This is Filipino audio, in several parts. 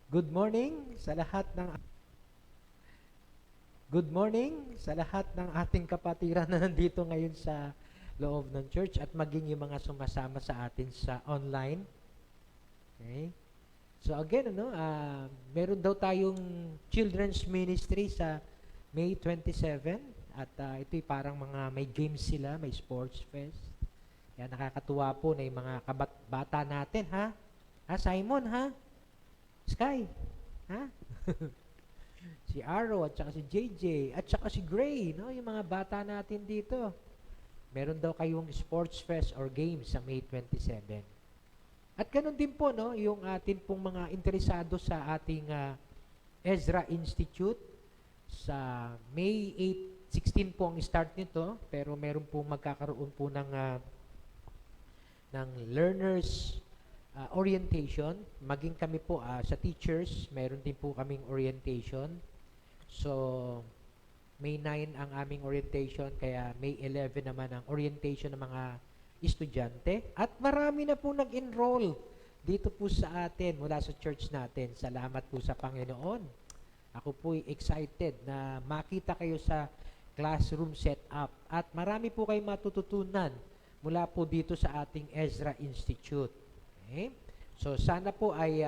Good morning sa lahat ng Good morning sa lahat ng ating kapatiran na nandito ngayon sa loob ng church at maging yung mga sumasama sa atin sa online. Okay? So again, meron daw tayong children's ministry sa May 27 at ito'y parang mga may games sila, may sports fest. Kaya nakakatuwa po na yung mga bata natin, ha? Ha, Simon, ha? Sky, ha? Si Arrow at saka si JJ at saka si Gray, no? Yung mga bata natin dito. Meron daw kayong sports fest or games sa May 27. At ganun din po, no? Yung atin pong mga interesado sa ating Ezra Institute sa May 16 po ang start nito, pero meron pong magkakaroon po ng learners orientation. Maging kami po sa teachers, meron din po kaming orientation. So, May 9 ang aming orientation, kaya May 11 naman ang orientation ng mga estudyante. At marami na po nag-enroll dito po sa atin, mula sa church natin. Salamat po sa Panginoon. Ako po excited na makita kayo sa classroom setup. At marami po kayong matututunan mula po dito sa ating Ezra Institute. Okay? So, sana po ay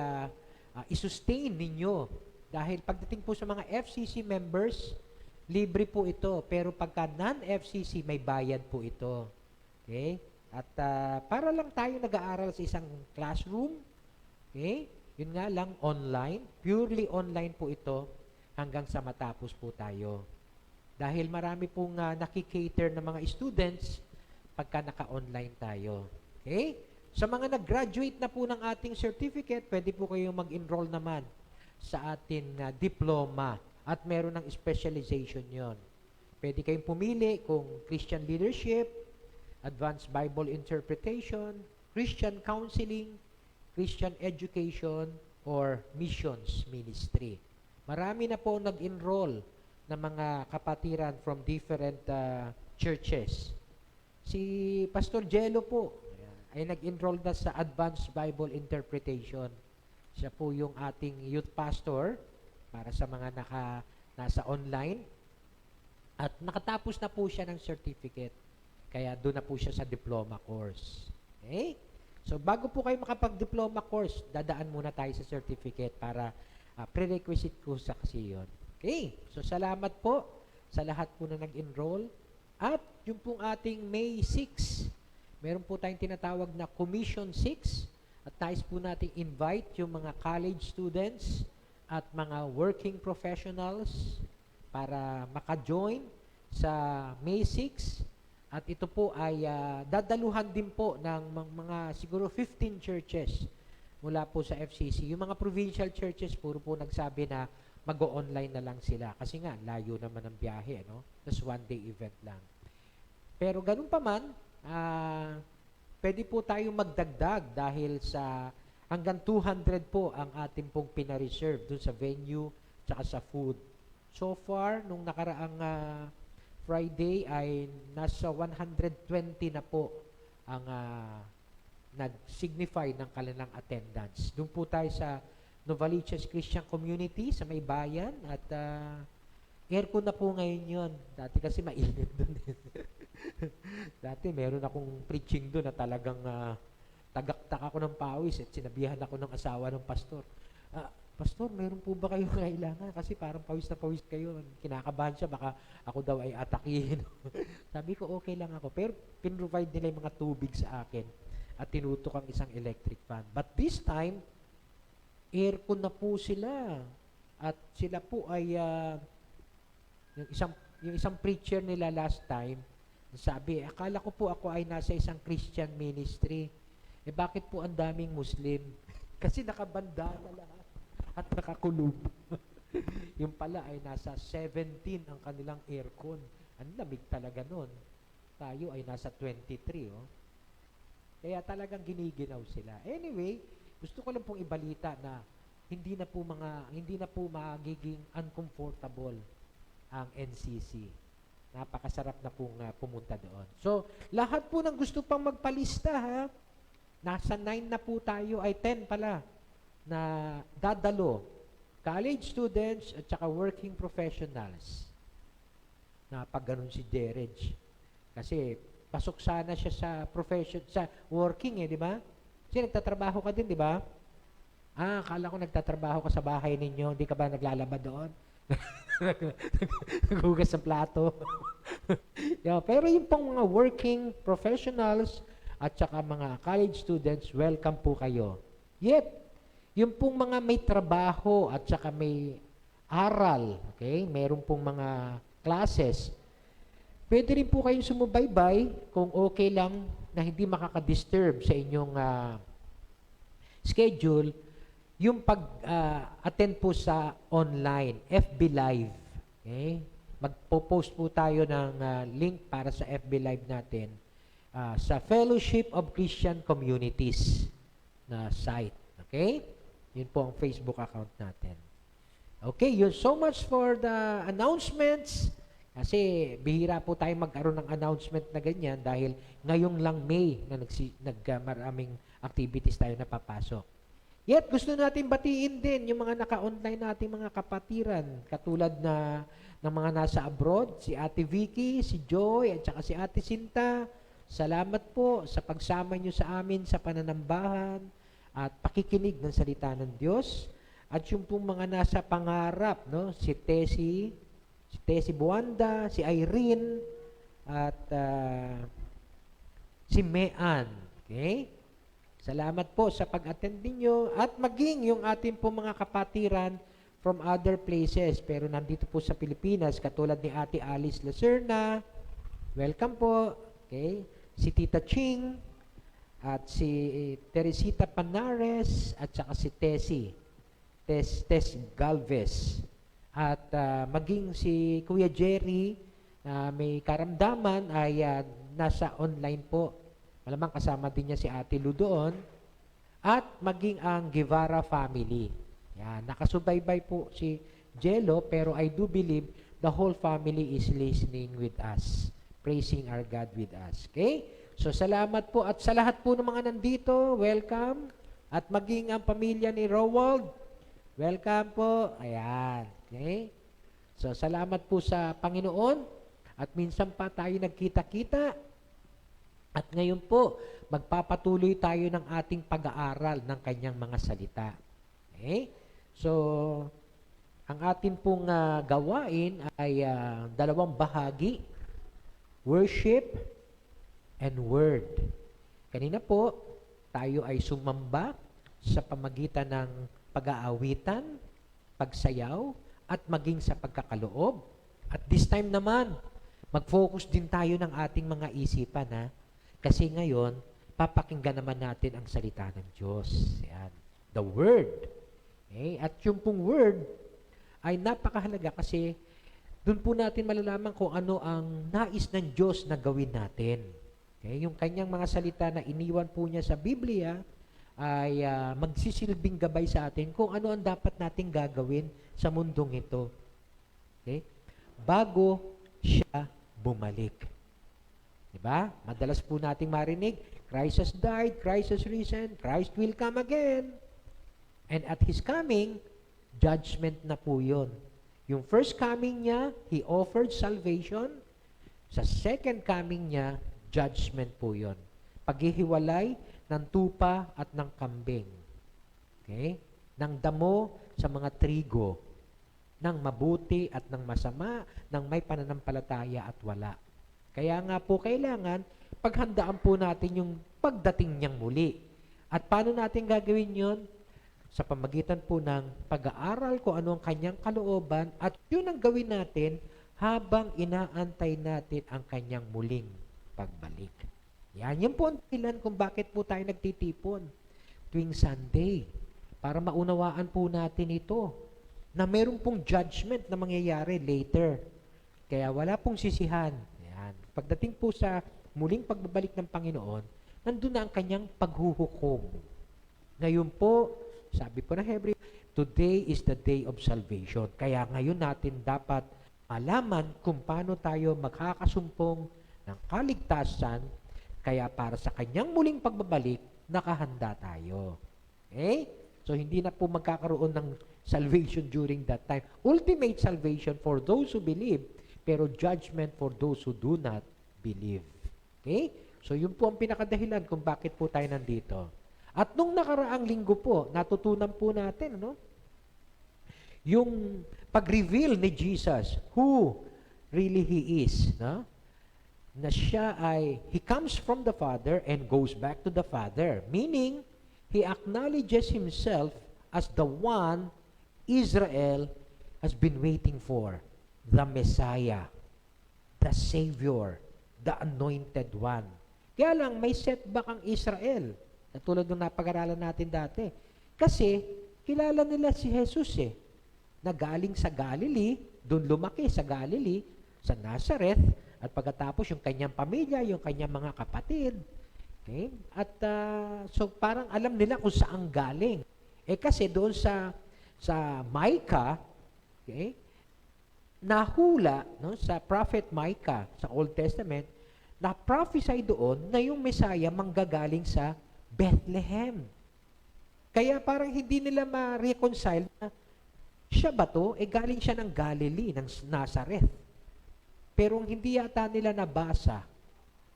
isustain ninyo. Dahil pagdating po sa mga FCC members, libre po ito. Pero pagka non-FCC, may bayad po ito. Okay? At para lang tayo nag-aaral sa isang classroom, okay? Yun nga lang, online. Purely online po ito hanggang sa matapos po tayo. Dahil marami pong nakikater ng mga students pagka naka-online tayo. Okay? Sa mga nag-graduate na po ng ating certificate, pwede po kayong mag-enroll naman sa ating diploma at meron ng specialization yon. Pwede kayong pumili kung Christian leadership, advanced Bible interpretation, Christian counseling, Christian education, or missions ministry. Marami na po nag-enroll na mga kapatiran from different churches. Si Pastor Jello po ay nag-enroll na sa advanced Bible interpretation. Siya po yung ating youth pastor para sa mga nasa online. At nakatapos na po siya ng certificate. Kaya doon na po siya sa diploma course. Okay? So, bago po kayo makapag-diploma course, dadaan muna tayo sa certificate para prerequisite ko sa kasi yun. Okay? So, salamat po sa lahat po na nag-enroll. At yung pong ating May 6, meron po tayong tinatawag na Commission 6 at nais po natin invite yung mga college students at mga working professionals para maka-join sa May 6. At ito po ay dadaluhan din po ng mga siguro 15 churches mula po sa FCC. Yung mga provincial churches, puro po nagsabi na mag-o-online na lang sila. Kasi nga, layo naman ang biyahe, no? Tapos one-day event lang. Pero ganun pa man, pwede po tayong magdagdag dahil sa hanggang 200 po ang ating pong pina-reserve dun sa venue tsaka sa food. So far, nung nakaraang Friday ay nasa 120 na po ang nag-signify ng kanilang attendance. Doon po tayo sa Novaliches Christian Community sa may bayan at aircon na po ngayon yun. Dati kasi mainit doon. Dati meron akong preaching doon na talagang tagaktak ako ng pawis at sinabihan ako ng asawa ng pastor. Pastor, meron po ba kayong kailangan? Kasi parang pawis na pawis kayo. Kinakabahan siya, baka ako daw ay atakihin. Sabi ko, okay lang ako. Pero pinrovide nila yung mga tubig sa akin at tinutok ang isang electric fan. But this time, aircon na po sila. At sila po ay, yung isang preacher nila last time, sabi, akala ko po ako ay nasa isang Christian ministry. Bakit po ang daming Muslim? Kasi nakabandana lahat at nakakulub. Yung pala ay nasa 17 ang kanilang aircon. Ang lamig talaga nun. Tayo ay nasa 23, oh. Kaya talagang giniginaw sila. Anyway, gusto ko lang pong ibalita na hindi na po magiging uncomfortable ang NCC. Napakasarap na pong pumunta doon. So, lahat po ng gusto pang magpalista, ha? Nasa 9 na po tayo, ay 10 pala. na dadalo college students at saka working professionals na pag ganun si Jared. Kasi pasok sana siya sa profession, sa working di ba? Kasi nagtatrabaho ka din, di ba? Akala ko nagtatrabaho ka sa bahay ninyo, hindi ka ba naglalaba doon? Naghugas ng plato. Pero yung pong mga working professionals at saka mga college students, welcome po kayo. Yet, yung pong mga may trabaho at saka may aral, okay? Meron pong mga classes. Pwede rin po kayong sumubaybay kung okay lang na hindi makaka-disturb sa inyong schedule, yung pag-attend po sa online, FB Live. Okay? Magpo-post po tayo ng link para sa FB Live natin sa Fellowship of Christian Communities na site. Okay? Yun po ang Facebook account natin. Okay, yun. So much for the announcements. Kasi bihira po tayo magkaroon ng announcement na ganyan dahil ngayong lang May na maraming activities tayo napapasok. Yet, gusto natin batiin din yung mga naka-online nating mga kapatiran, katulad ng mga nasa abroad, si Ate Vicky, si Joy, at saka si Ate Sinta. Salamat po sa pagsama nyo sa amin sa pananambahan at pakikinig ng salita ng Diyos. At yung pong mga nasa pangarap, no? Si Tessie Buanda, si Irene, at si Mean. Okay? Salamat po sa pag-attend ninyo at maging yung ating po mga kapatiran from other places pero nandito po sa Pilipinas katulad ni Ate Alice Lacerna. Welcome po. Okay? Si Tita Ching at si Teresita Panares at saka si Tess Galvez. At maging si Kuya Jerry na may karamdaman ay nasa online po. Malamang kasama din niya si Ate Lu doon. At maging ang Guevara family. Yan, nakasubaybay po si Jello pero I do believe the whole family is listening with us. Praising our God with us. Okay? So salamat po at sa lahat po ng mga nandito, welcome. At maging ang pamilya ni Rowald, welcome po. Ayan. Okay? So salamat po sa Panginoon at minsan pa tayo nagkita-kita. At ngayon po, magpapatuloy tayo ng ating pag-aaral ng kanyang mga salita. Okay? So, ang atin pong gawain ay dalawang bahagi, worship and word. Kanina po, tayo ay sumamba sa pamagitan ng pag-aawitan, pagsayaw, at maging sa pagkakaloob. At this time naman, mag-focus din tayo ng ating mga isipan, ha? Kasi ngayon, papakinggan naman natin ang salita ng Diyos. Yan. The Word. Okay? At yung pong Word ay napakahalaga kasi doon po natin malalaman kung ano ang nais ng Diyos na gawin natin. Okay? Yung kanyang mga salita na iniwan po niya sa Biblia ay magsisilbing gabay sa atin kung ano ang dapat nating gagawin sa mundong ito. Okay? Bago siya bumalik. Diba? Madalas po nating marinig, Christ has died, Christ has risen, Christ will come again. And at His coming, judgment na po yun. Yung first coming niya, He offered salvation. Sa second coming niya, judgment po yun. Paghihiwalay ng tupa at ng kambing. Okay? Ng damo sa mga trigo. Ng mabuti at ng masama, ng may pananampalataya at wala. Kaya nga po kailangan paghandaan po natin yung pagdating niyang muli. At paano natin gagawin yon? Sa pamagitan po ng pag-aaral kung ano ang kanyang kalooban at yun ang gawin natin habang inaantay natin ang kanyang muling pagbalik. Yan po ang dahilan kung bakit po tayo nagtitipon tuwing Sunday para maunawaan po natin ito na meron pong judgment na mangyayari later. Kaya wala pong sisihan. Yan. Pagdating po sa muling pagbabalik ng Panginoon, nandun na ang kanyang paghuhukom. Ngayon po, sabi po ng Hebreo, today is the day of salvation. Kaya ngayon natin dapat malaman kung paano tayo makakasumpong ng kaligtasan, kaya para sa kanyang muling pagbabalik, nakahanda tayo. Okay? So, hindi na po magkakaroon ng salvation during that time. Ultimate salvation for those who believe, pero judgment for those who do not believe. Okay? So, yun po ang pinakadahilan kung bakit po tayo nandito. At nung nakaraang linggo po, natutunan po natin, ano? Yung pag-reveal ni Jesus, who really He is, no? Na siya ay, He comes from the Father and goes back to the Father. Meaning, He acknowledges Himself as the one Israel has been waiting for, the Messiah, the Savior, the Anointed One. Kaya lang, may setback ang Israel, katulad ng napag-aralan natin dati. Kasi, kilala nila si Jesus na galing sa Galilee, doon lumaki sa Galilee, sa Nazareth, at pagkatapos yung kanyang pamilya, yung kanyang mga kapatid. Okay? At so parang alam nila kung saan galing. Kasi doon sa Micah, okay, nahula, no, sa prophet Micah sa Old Testament, na prophesy doon na yung Messiah manggagaling sa Bethlehem. Kaya parang hindi nila ma-reconcile na siya ba to? Galing siya ng Galilee, ng Nazareth. Pero hindi yata nila nabasa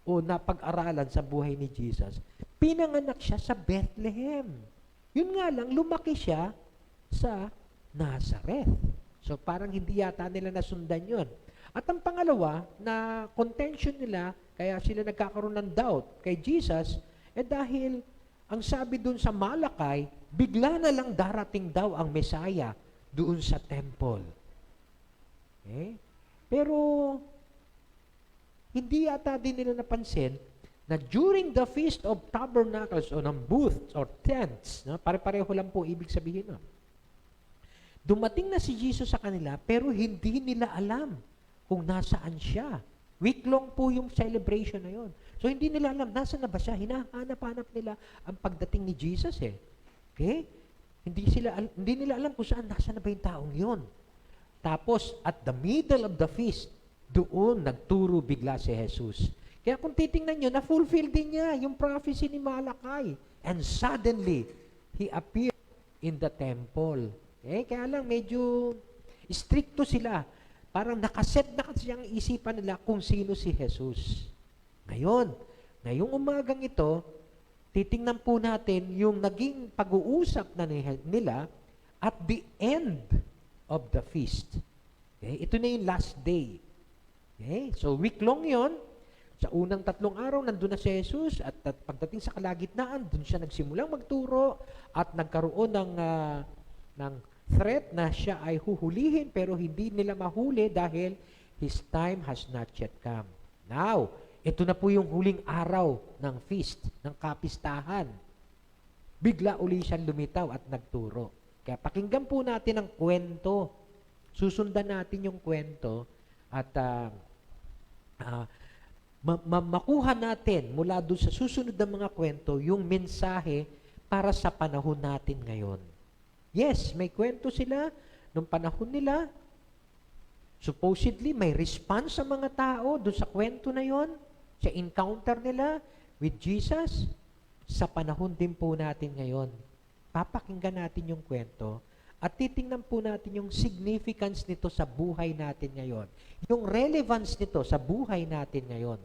o napag-aralan sa buhay ni Jesus, pinanganak siya sa Bethlehem. Yun nga lang, lumaki siya sa Nazareth. So parang hindi yata nila nasundan yun. At ang pangalawa, na contention nila, kaya sila nagkakaroon ng doubt kay Jesus, dahil ang sabi dun sa Malakay, bigla na lang darating daw ang Messiah doon sa temple. Okay? Pero hindi yata din nila napansin na during the Feast of Tabernacles o ng booths or tents, no, pare-pareho lang po ibig sabihin. No? Dumating na si Jesus sa kanila pero hindi nila alam kung nasaan siya. Week-long po yung celebration na yon. So hindi nila alam, nasaan na ba siya? Hinahanap-hanap nila ang pagdating ni Jesus Okay? Hindi nila alam kung nasaan na ba yung taong yon. Tapos, at the middle of the feast, doon nagturo bigla si Jesus. Kaya kung titingnan nyo, na-fulfill din niya yung prophecy ni Malakay. And suddenly, He appeared in the temple. Kaya lang medyo stricto sila. Parang nakaset na kasi ang isipan nila kung sino si Jesus. Ngayong umagang ito, titingnan po natin yung naging pag-uusap na nila at the end of the feast. Ito na yung last day. So week-long yon. Sa unang 3 araw, nandun na si Jesus at pagdating sa kalagitnaan, dun siya nagsimulang magturo at nagkaroon ng threat na siya ay huhulihin pero hindi nila mahuli dahil His time has not yet come. Now, ito na po yung huling araw ng feast, ng kapistahan. Bigla uli siyang lumitaw at nagturo. Kaya pakinggan po natin ang kwento. Susundan natin yung kwento at makuha natin mula doon sa susunod na mga kwento yung mensahe para sa panahon natin ngayon. Yes, may kwento sila nung panahon nila. Supposedly, may response sa mga tao doon sa kwento na yon, sa encounter nila with Jesus. Sa panahon din po natin ngayon, papakinggan natin yung kwento at titingnan po natin yung significance nito sa buhay natin ngayon. Yung relevance nito sa buhay natin ngayon.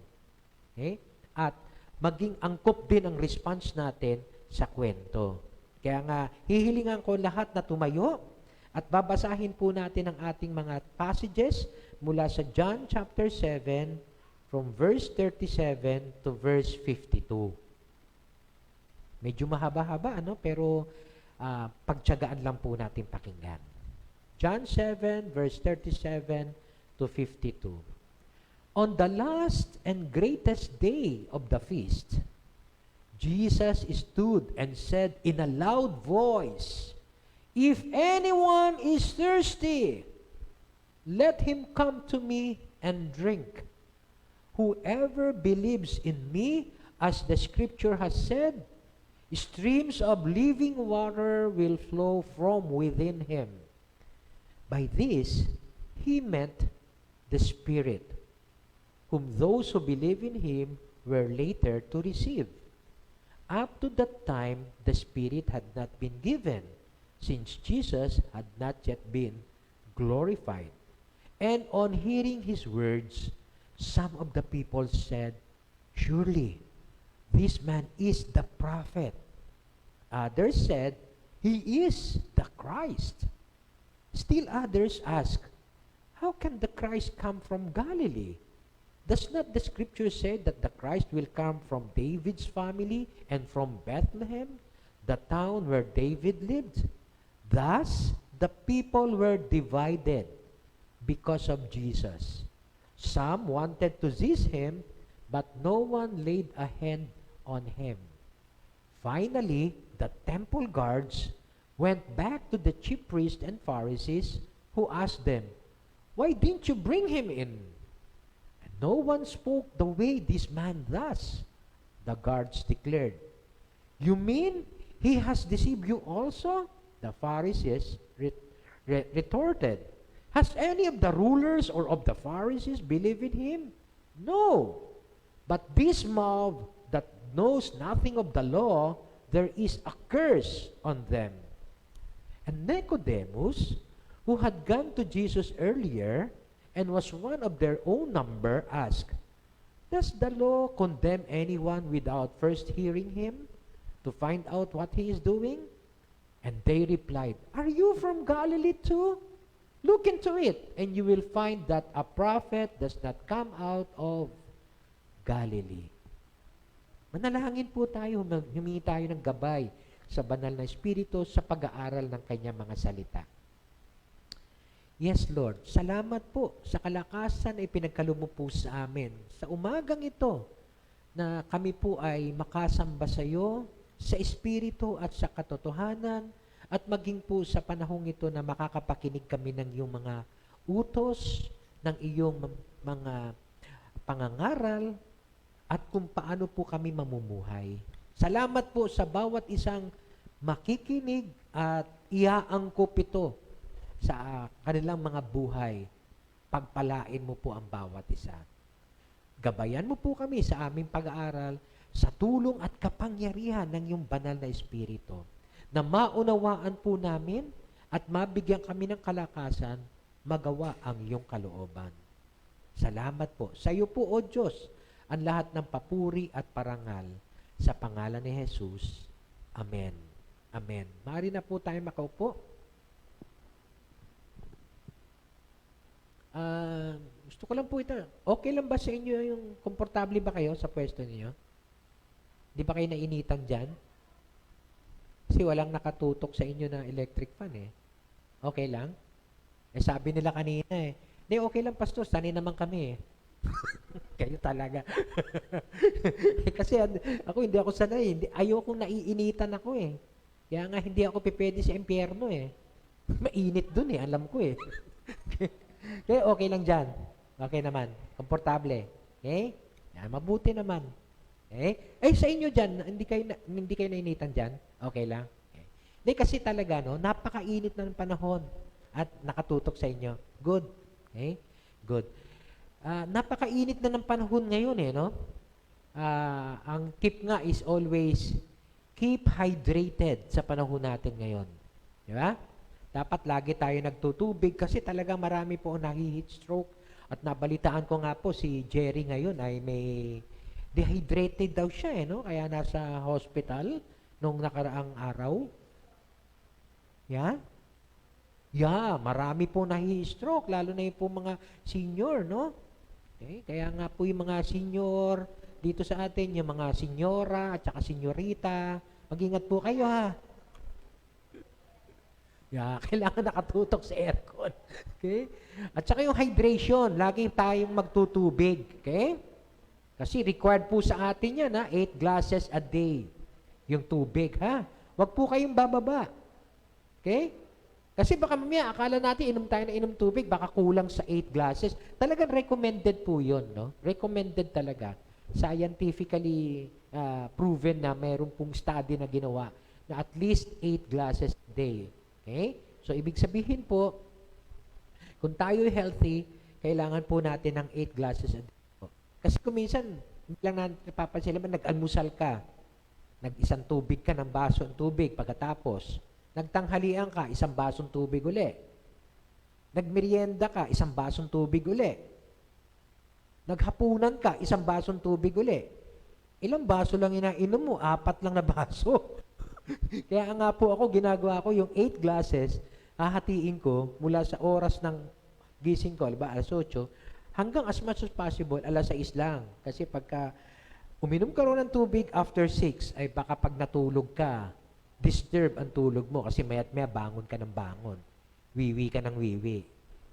At maging angkop din ang response natin sa kwento. Kaya nga, hihilingan ko lahat na tumayo at babasahin po natin ang ating mga passages mula sa John chapter 7 from verse 37 to verse 52. Medyo mahaba-haba, pero pagtiyagaan lang po natin pakinggan. John 7, verse 37 to 52. On the last and greatest day of the feast, Jesus stood and said in a loud voice, "If anyone is thirsty, let him come to me and drink. Whoever believes in me, as the scripture has said, streams of living water will flow from within him." By this, he meant the Spirit, whom those who believe in him were later to receive. Up to that time, the Spirit had not been given, since Jesus had not yet been glorified. And on hearing his words, some of the people said, "Surely, this man is the prophet." Others said, "He is the Christ." Still others asked, "How can the Christ come from Galilee? Does not the scripture say that the Christ will come from David's family and from Bethlehem, the town where David lived?" Thus, the people were divided because of Jesus. Some wanted to seize him, but no one laid a hand on him. Finally, the temple guards went back to the chief priests and Pharisees, who asked them, "Why didn't you bring him in?" And no one spoke the way this man does. The guards declared, "You mean he has deceived you also?" The Pharisees retorted, "Has any of the rulers or of the Pharisees believed in him? No. But this mob that knows nothing of the law, there is a curse on them." And Nicodemus, who had gone to Jesus earlier and was one of their own number, asked, "Does the law condemn anyone without first hearing him to find out what he is doing?" And they replied, "Are you from Galilee too? Look into it, and you will find that a prophet does not come out of Galilee." Manalangin po tayo, humingi tayo ng gabay sa banal na Espiritu sa pag-aaral ng kanyang mga salita. Yes, Lord, salamat po sa kalakasan na ipinagkaloob mo po sa amin. Sa umagang ito, na kami po ay makasamba sa iyo, sa Espiritu at sa katotohanan, at maging po sa panahong ito na makakapakinig kami ng iyong mga utos, ng iyong mga pangangaral, at kung paano po kami mamumuhay. Salamat po sa bawat isang makikinig at iaangkop ito sa kanilang mga buhay. Pagpalain mo po ang bawat isa. Gabayan mo po kami sa aming pag-aaral sa tulong at kapangyarihan ng iyong banal na Espiritu, na maunawaan po namin at mabigyan kami ng kalakasan magawa ang iyong kalooban. Salamat po. Sa iyo po, O Diyos, ang lahat ng papuri at parangal sa pangalan ni Jesus. Amen. Amen. Maaari na po tayo makaupo. Gusto ko lang po ito. Okay lang ba sa inyo yung komportable ba kayo sa pwesto niyo? Di ba kayo nainitan dyan? Kasi walang nakatutok sa inyo na electric fan eh. Okay lang? Eh sabi nila kanina eh, "Hindi, okay lang pastor, sanay naman kami eh." Kayo talaga. Kasi ako hindi ako sanay. Ayokong naiinitan ako eh. Kaya nga hindi ako pipwede sa impyerno eh. Mainit dun eh, alam ko eh. Kaya okay lang dyan. Okay naman. Komportable. Okay? Yan, mabuti naman. Okay? Eh, sa inyo dyan, hindi kayo nainitan dyan? Okay lang? Okay. Hindi, kasi talaga, no, napakainit na ng panahon at nakatutok sa inyo. Good. Okay? Good. Napakainit na ng panahon ngayon eh, no? Ang tip nga is always keep hydrated sa panahon natin ngayon. Di ba? Dapat lagi tayo nagtutubig kasi talaga marami po ang nahi-heat stroke. At nabalitaan ko nga po si Jerry ngayon ay may dehydrated daw siya eh, no? Kaya nasa hospital nung nakaraang araw. Yeah? Yeah, marami po nahi-stroke, lalo na yung po mga senior, no? Okay? Kaya nga po yung mga senior dito sa atin, yung mga senyora at saka senyorita, mag-ingat po kayo ha. Yeah, kailangan nakatutok sa aircon. Okay? At saka yung hydration, laging tayong magtutubig. Okay? Kasi required po sa atin yan, ha? 8 glasses a day. Yung tubig, ha? Huwag po kayong bababa. Okay? Kasi baka mamaya, akala natin inom tayo na inom tubig, baka kulang sa 8 glasses. Talagang recommended po yun, no? Recommended talaga. Scientifically proven na mayroon pong study na ginawa na at least 8 glasses a day. Okay? So, ibig sabihin po, kung tayo healthy, kailangan po natin ng 8 glasses a day. Kasi kung minsan, lang natin napapansin naman, nag-almusal ka. Nag-isang tubig ka ng baso ng tubig pagkatapos. Nagtanghalian ka, isang basong tubig uli. Nagmerienda ka, isang basong tubig uli. Naghapunan ka, isang basong tubig uli. Ilang baso lang inainom mo? 4 lang na baso. Kaya nga po ako, ginagawa ko yung 8 glasses, hahatiin ko mula sa oras ng gising ko, alas 8, hanggang as much as possible, alas 6 lang. Kasi pagka uminom ka rin ng tubig after 6, ay baka pag natulog ka, disturb ang tulog mo kasi maya't maya bangon ka ng bangon. Wiwi ka ng wiwi.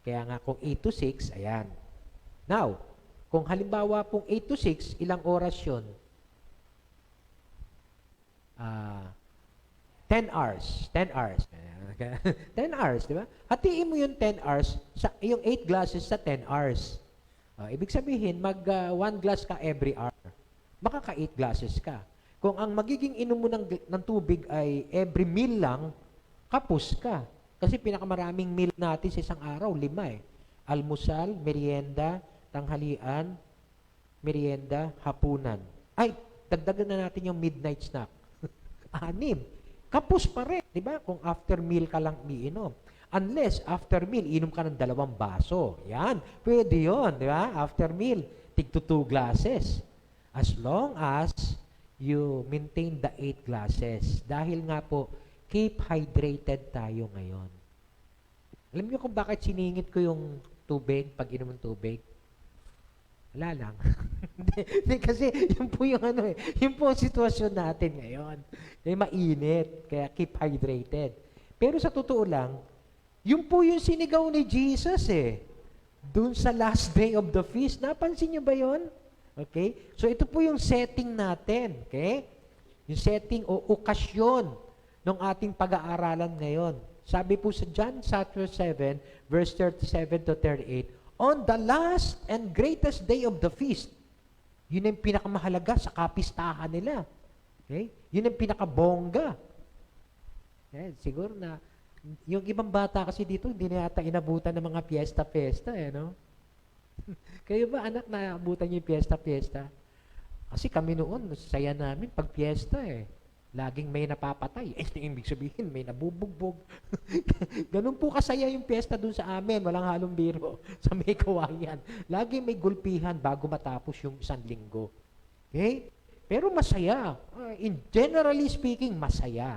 Kaya nga kung 8 to 6, ayan. Now, kung halimbawa pong 8 to 6, ilang oras yun? 10 hours. 10 hours. 10 hours, di ba? Hatiin mo yung 10 hours, yung 8 glasses sa 10 hours. Ibig sabihin, mag 1 glass ka every hour. Makaka 8 glasses ka. Kung ang magiging inom mo ng tubig ay every meal lang, kapos ka. Kasi pinakamaraming meal natin sa isang araw, 5 eh. Almusal, merienda, tanghalian, merienda, hapunan. Ay, dagdagan na natin yung midnight snack. 6. Kapos pa rin, di ba? Kung after meal ka lang iinom. Unless, after meal, inom ka ng 2 baso. Yan, pwede yun, di ba? After meal, tig to 2 glasses. As long as you maintain the 8 glasses. Dahil nga po, keep hydrated tayo ngayon. Alam niyo kung bakit siningit ko yung tubig, pag inom ng tubig? Wala lang. Hindi, kasi yun po yung yun po ang sitwasyon natin ngayon. Kaya mainit, kaya keep hydrated. Pero sa totoo lang, yun po yung sinigaw ni Jesus eh. Doon sa last day of the feast. Napansin niyo ba yun? Okay? So ito po yung setting natin. Okay? Yung setting o okasyon ng ating pag-aaralan ngayon. Sabi po sa John chapter 7, verse 37 to 38, on the last and greatest day of the feast, yun yung pinakamahalaga sa kapistahan nila. Okay? Yun yung pinakabongga. Siguro na, yung ibang bata kasi dito, hindi na yata inabutan ng mga piyesta-piyesta, no? Kayo ba, anak, naabutan niyo yung piyesta-piyesta? Kasi kami noon, saya namin pag piyesta, laging may napapatay. Ibig sabihin, may nabubugbog. Ganun po kasaya yung piyesta dun sa amin. Walang halong biro sa may kawayan. Laging may gulpihan bago matapos yung 1 linggo. Okay? Pero masaya. In generally speaking, masaya.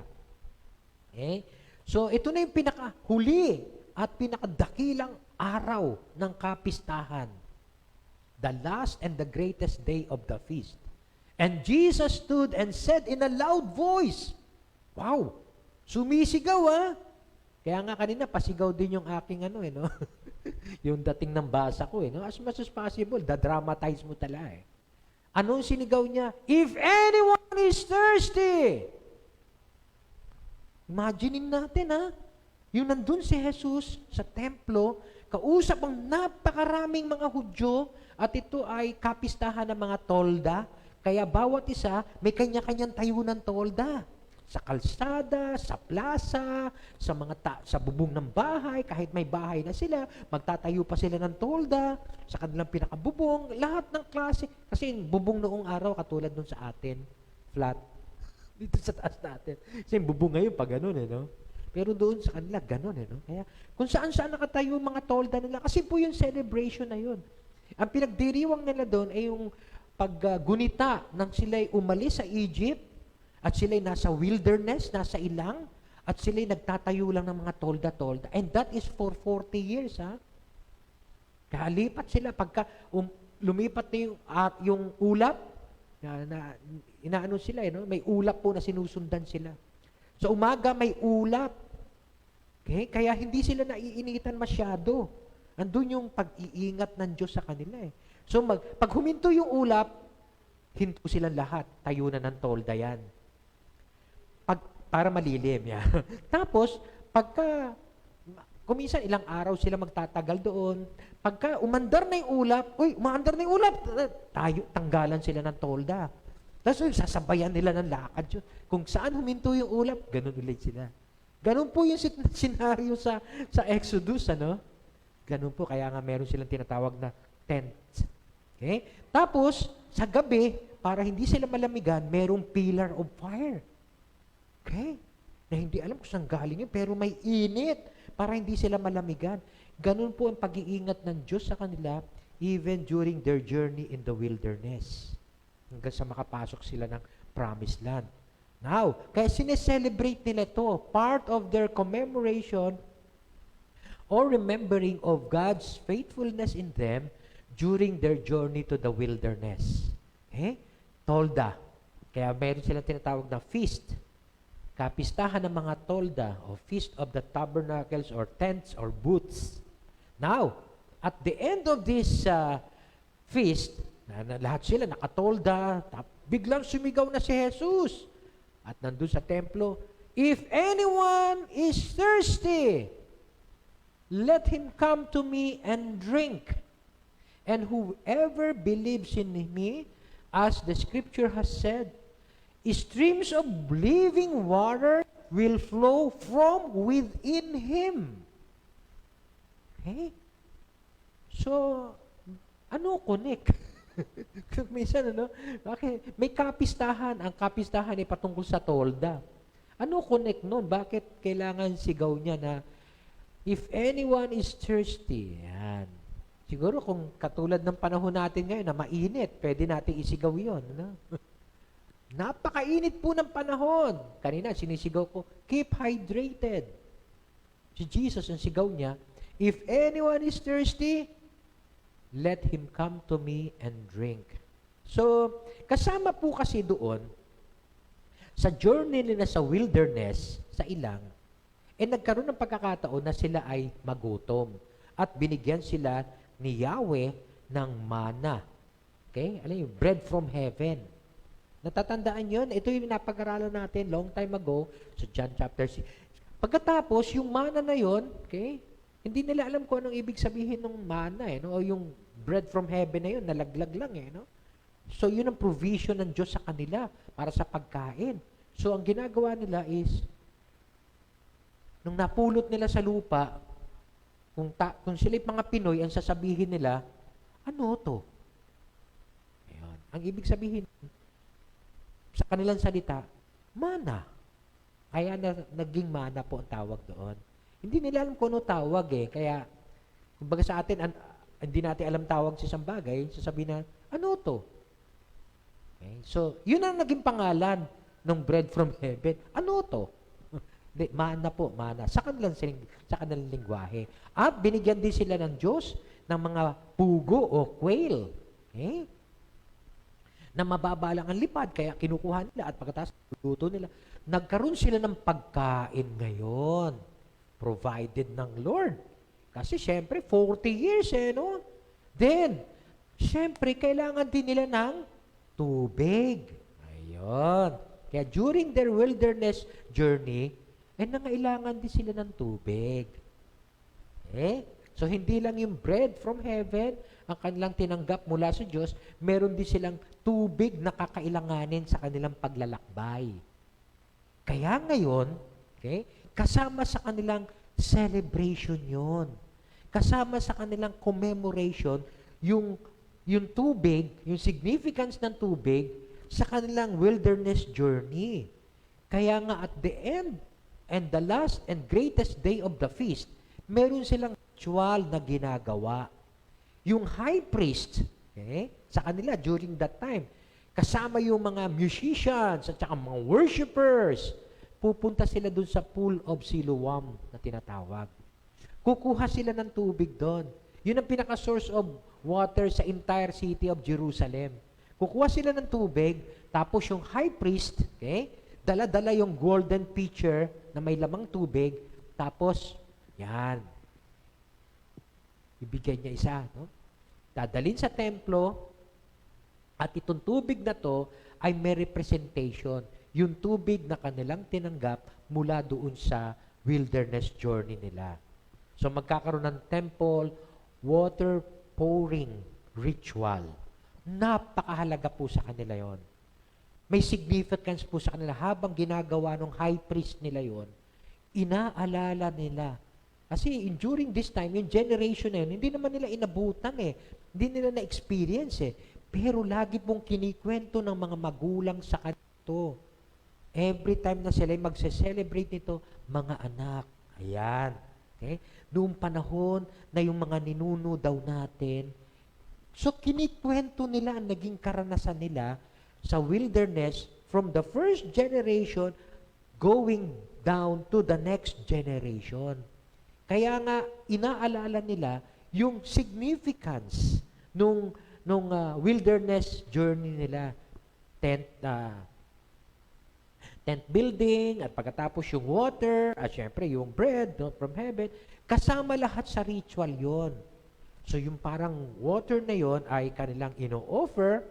Okay? So, ito na yung pinakahuli at pinakadakilang araw ng kapistahan. The last and the greatest day of the feast. And Jesus stood and said in a loud voice, wow, sumisigaw Kaya nga kanina, pasigaw din yung aking no? Yung dating ng basa ko no? As much as possible, da-dramatize mo tala Anong sinigaw niya? If anyone is thirsty, imaginein natin yung nandun si Jesus sa templo, kausap ang napakaraming mga Hudyo, at ito ay kapistahan ng mga tolda. Kaya bawat isa, may kanya-kanyang tayunan tolda. Sa kalsada, sa plaza, sa bubong ng bahay, kahit may bahay na sila, magtatayo pa sila ng tolda, sa kanilang pinakabubong, lahat ng klase. Kasi bubong noong araw, katulad nun sa atin, flat. Dito sa taas natin. Kasi bubong ngayon, pag ganun, no? Pero doon sa kanila, ganun, no? Kaya, kung saan-saan nakatayo yung mga tolda nila, kasi po yung celebration na yun. Ang pinagdiriwang nila doon ay yung paggunita nang sila'y umalis sa Egypt at sila'y nasa wilderness, nasa ilang, at sila'y nagtatayo lang ng mga tolda-tolda. And that is for 40 years, Kalipat sila pagka lumipat na yung ulap, inaano sila, no? May ulap po na sinusundan sila. Sa umaga may ulap. Okay? Kaya hindi sila naiinitan masyado. Andun yung pag-iingat ng Diyos sa kanila So, pag huminto yung ulap, hinto silang lahat. Tayo na ng tolda yan. Para malilim yan. Tapos, kuminsan ilang araw sila magtatagal doon. Pagka umandar na yung ulap, umaandar na yung ulap, tanggalan sila ng tolda. Tapos sasabayan nila ng lakad. Kung saan huminto yung ulap, ganun ulit sila. Ganun po yung senaryo sa Exodus, Ganun po, kaya nga meron silang tinatawag na tent. Okay? Tapos, sa gabi, para hindi sila malamigan, merong pillar of fire. Okay? Na hindi alam kung saan galing yun, pero may init para hindi sila malamigan. Ganun po ang pag-iingat ng Diyos sa kanila even during their journey in the wilderness. Hanggang sa makapasok sila ng promised land. Now, kaya sineselebrate nila to, part of their commemoration or remembering of God's faithfulness in them during their journey to the wilderness. Okay? Tolda. Kaya meron silang tinatawag na feast. Kapistahan ng mga tolda o feast of the tabernacles or tents or booths. Now, at the end of this feast, na lahat sila nakatolda, biglang sumigaw na si Jesus. At nandun sa templo, if anyone is thirsty, let him come to me and drink. And whoever believes in me, as the scripture has said, streams of living water will flow from within him. Okay? So, ano connect? Minsan, okay, may kapistahan. Ang kapistahan ay patungkol sa tolda. Ano connect nun? Bakit kailangan sigaw niya na, if anyone is thirsty, yan. Siguro kung katulad ng panahon natin ngayon na mainit, pwede natin isigaw yun. Napakainit po ng panahon. Kanina, sinisigaw ko, keep hydrated. Si Jesus, ang sigaw niya, if anyone is thirsty, let him come to me and drink. So, kasama po kasi doon, sa journey nila sa wilderness, sa ilang, nagkaroon ng pagkakataon na sila ay magutom. At binigyan sila ni Yahweh ng mana. Okay? Alam yung bread from heaven. Natatandaan yun? Ito yung napag-aralan natin long time ago sa John chapter 6. Pagkatapos, yung mana na yun, okay, hindi nila alam kung anong ibig sabihin ng mana, o yung bread from heaven na yun, nalaglag lang, So, yun ang provision ng Diyos sa kanila para sa pagkain. So, ang ginagawa nila is, nung napulot nila sa lupa, kung sila mga Pinoy, ang sasabihin nila, ano to? Ayun. Ang ibig sabihin, sa kanilang salita, mana. Kaya naging mana po ang tawag doon. Hindi nila alam kung ano tawag Kaya, kumbaga sa atin, hindi natin alam tawag sa isang bagay, sasabihin na, ano to? Okay? So, yun ang naging pangalan ng bread from heaven. Ano to? Mana po, mana. Sa kanilang lingwahe. At binigyan din sila ng Diyos ng mga pugo o quail. Okay? Na mababa lang ang lipad, kaya kinukuha nila at pagkatapos luto nila. Nagkaroon sila ng pagkain ngayon. Provided ng Lord. Kasi syempre, 40 years Then, syempre, kailangan din nila ng tubig. Ayun. Kaya during their wilderness journey, nangailangan din sila ng tubig. Okay? So, hindi lang yung bread from heaven ang kanilang tinanggap mula sa Diyos, meron din silang tubig na kakailanganin sa kanilang paglalakbay. Kaya ngayon, okay, kasama sa kanilang celebration yon. Kasama sa kanilang commemoration yung tubig, yung significance ng tubig sa kanilang wilderness journey. Kaya nga at the end and the last and greatest day of the feast, meron silang ritual na ginagawa. Yung high priest, okay, sa kanila during that time, kasama yung mga musicians at saka mga worshipers, pupunta sila dun sa pool of Siloam na tinatawag. Kukuha sila ng tubig doon. Yun ang pinaka-source of water sa entire city of Jerusalem. Kukuha sila ng tubig, tapos yung high priest, okay, dala-dala yung golden pitcher na may lamang tubig, tapos, yan, ibigay niya isa, dadalhin sa templo, at itong tubig na to ay may representation. Yung tubig na kanilang tinanggap mula doon sa wilderness journey nila. So magkakaroon ng temple water pouring ritual. Napakahalaga po sa kanila yon. May significance po sa kanila habang ginagawa ng high priest nila yon. Inaalala nila. Kasi during this time, yung generation na yun, hindi naman nila inabutan Hindi nila na-experience Pero lagi pong kinikwento ng mga magulang sa kanito. Every time na sila magse-celebrate nito, mga anak. Ayan. Okay? Noong panahon na yung mga ninuno daw natin, so kinikwento nila ang naging karanasan nila sa wilderness from the first generation going down to the next generation. Kaya nga, inaalala nila yung significance nung wilderness journey nila. Tent building, at pagkatapos yung water, at syempre yung bread from heaven, kasama lahat sa ritual yon. So yung parang water na yon ay kanilang ino-offer,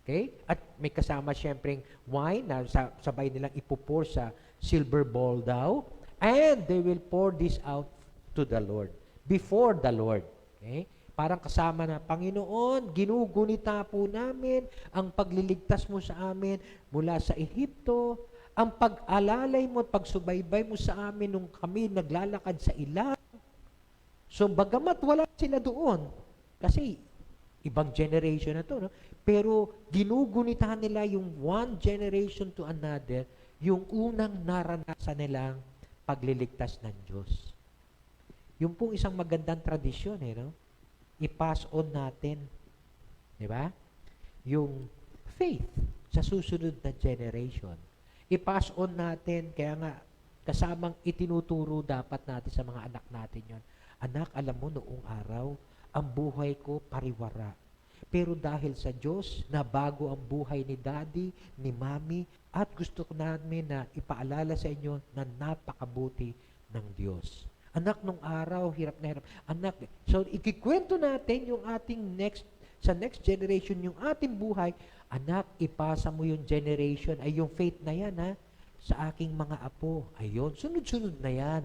okay? At may kasama syempre wine na sabay nilang ipupur sa silver bowl daw, and they will pour this out to the Lord, before the Lord. Okay? Parang kasama na, Panginoon, ginugunita po namin ang pagliligtas mo sa amin mula sa Ehipto, ang pag-alalay mo at pagsubaybay mo sa amin nung kami naglalakad sa ilang. So, bagamat wala sila doon, kasi ibang generation na to, no? Pero ginugunitahan nila yung one generation to another, yung unang naranasan nilang pagliligtas ng Diyos. Yung pong isang magandang tradisyon, no? I-pass on natin. Di ba? Yung faith sa susunod na generation. I-pass on natin, kaya nga, kasamang itinuturo dapat natin sa mga anak natin yon. Anak, alam mo, noong araw, ang buhay ko pariwara. Pero dahil sa Diyos, nabago ang buhay ni Daddy, ni Mami, at gusto ko namin na ipaalala sa inyo na napakabuti ng Diyos. Anak, nung araw, hirap na hirap. Anak, so ikikwento natin yung ating sa next generation, yung ating buhay. Anak, ipasa mo yung generation, ay yung faith na yan, ha, sa aking mga apo. Ayun, sunod-sunod na yan.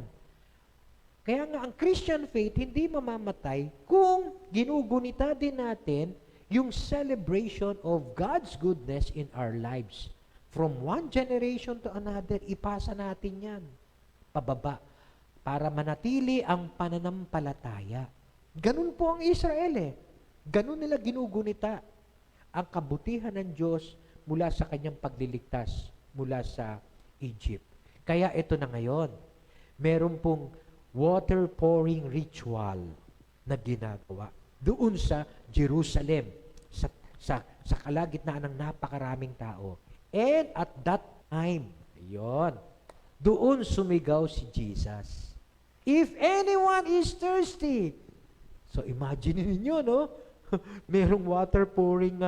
Kaya nga, ang Christian faith, hindi mamamatay kung ginugunita din natin yung celebration of God's goodness in our lives. From one generation to another, ipasa natin yan. Pababa. Para manatili ang pananampalataya. Ganun po ang Israel eh. Ganun nila ginugunita ang kabutihan ng Diyos mula sa kanyang pagliligtas mula sa Egypt. Kaya ito na ngayon, meron pong water pouring ritual na ginagawa doon sa Jerusalem, sa kalagitnaan ng napakaraming tao. And at that time, ayun, doon sumigaw si Jesus. If anyone is thirsty, so imagine niyo, no? Merong water pouring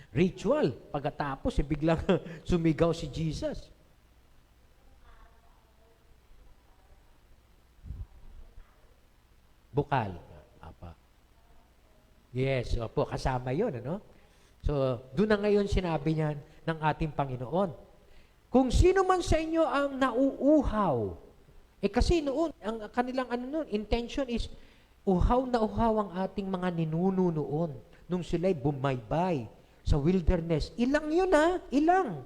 ritual. Pagkatapos, biglang sumigaw si Jesus. Bukal. Apa. Yes, opo, kasama yun, ano? So, doon na ngayon sinabi niyan ng ating Panginoon. Kung sino man sa inyo ang nauuhaw, kasi noon, ang kanilang intention is, uhaw na uhaw ang ating mga ninuno noon, nung sila'y bumaybay sa wilderness. Ilang yun, ha? Ilang.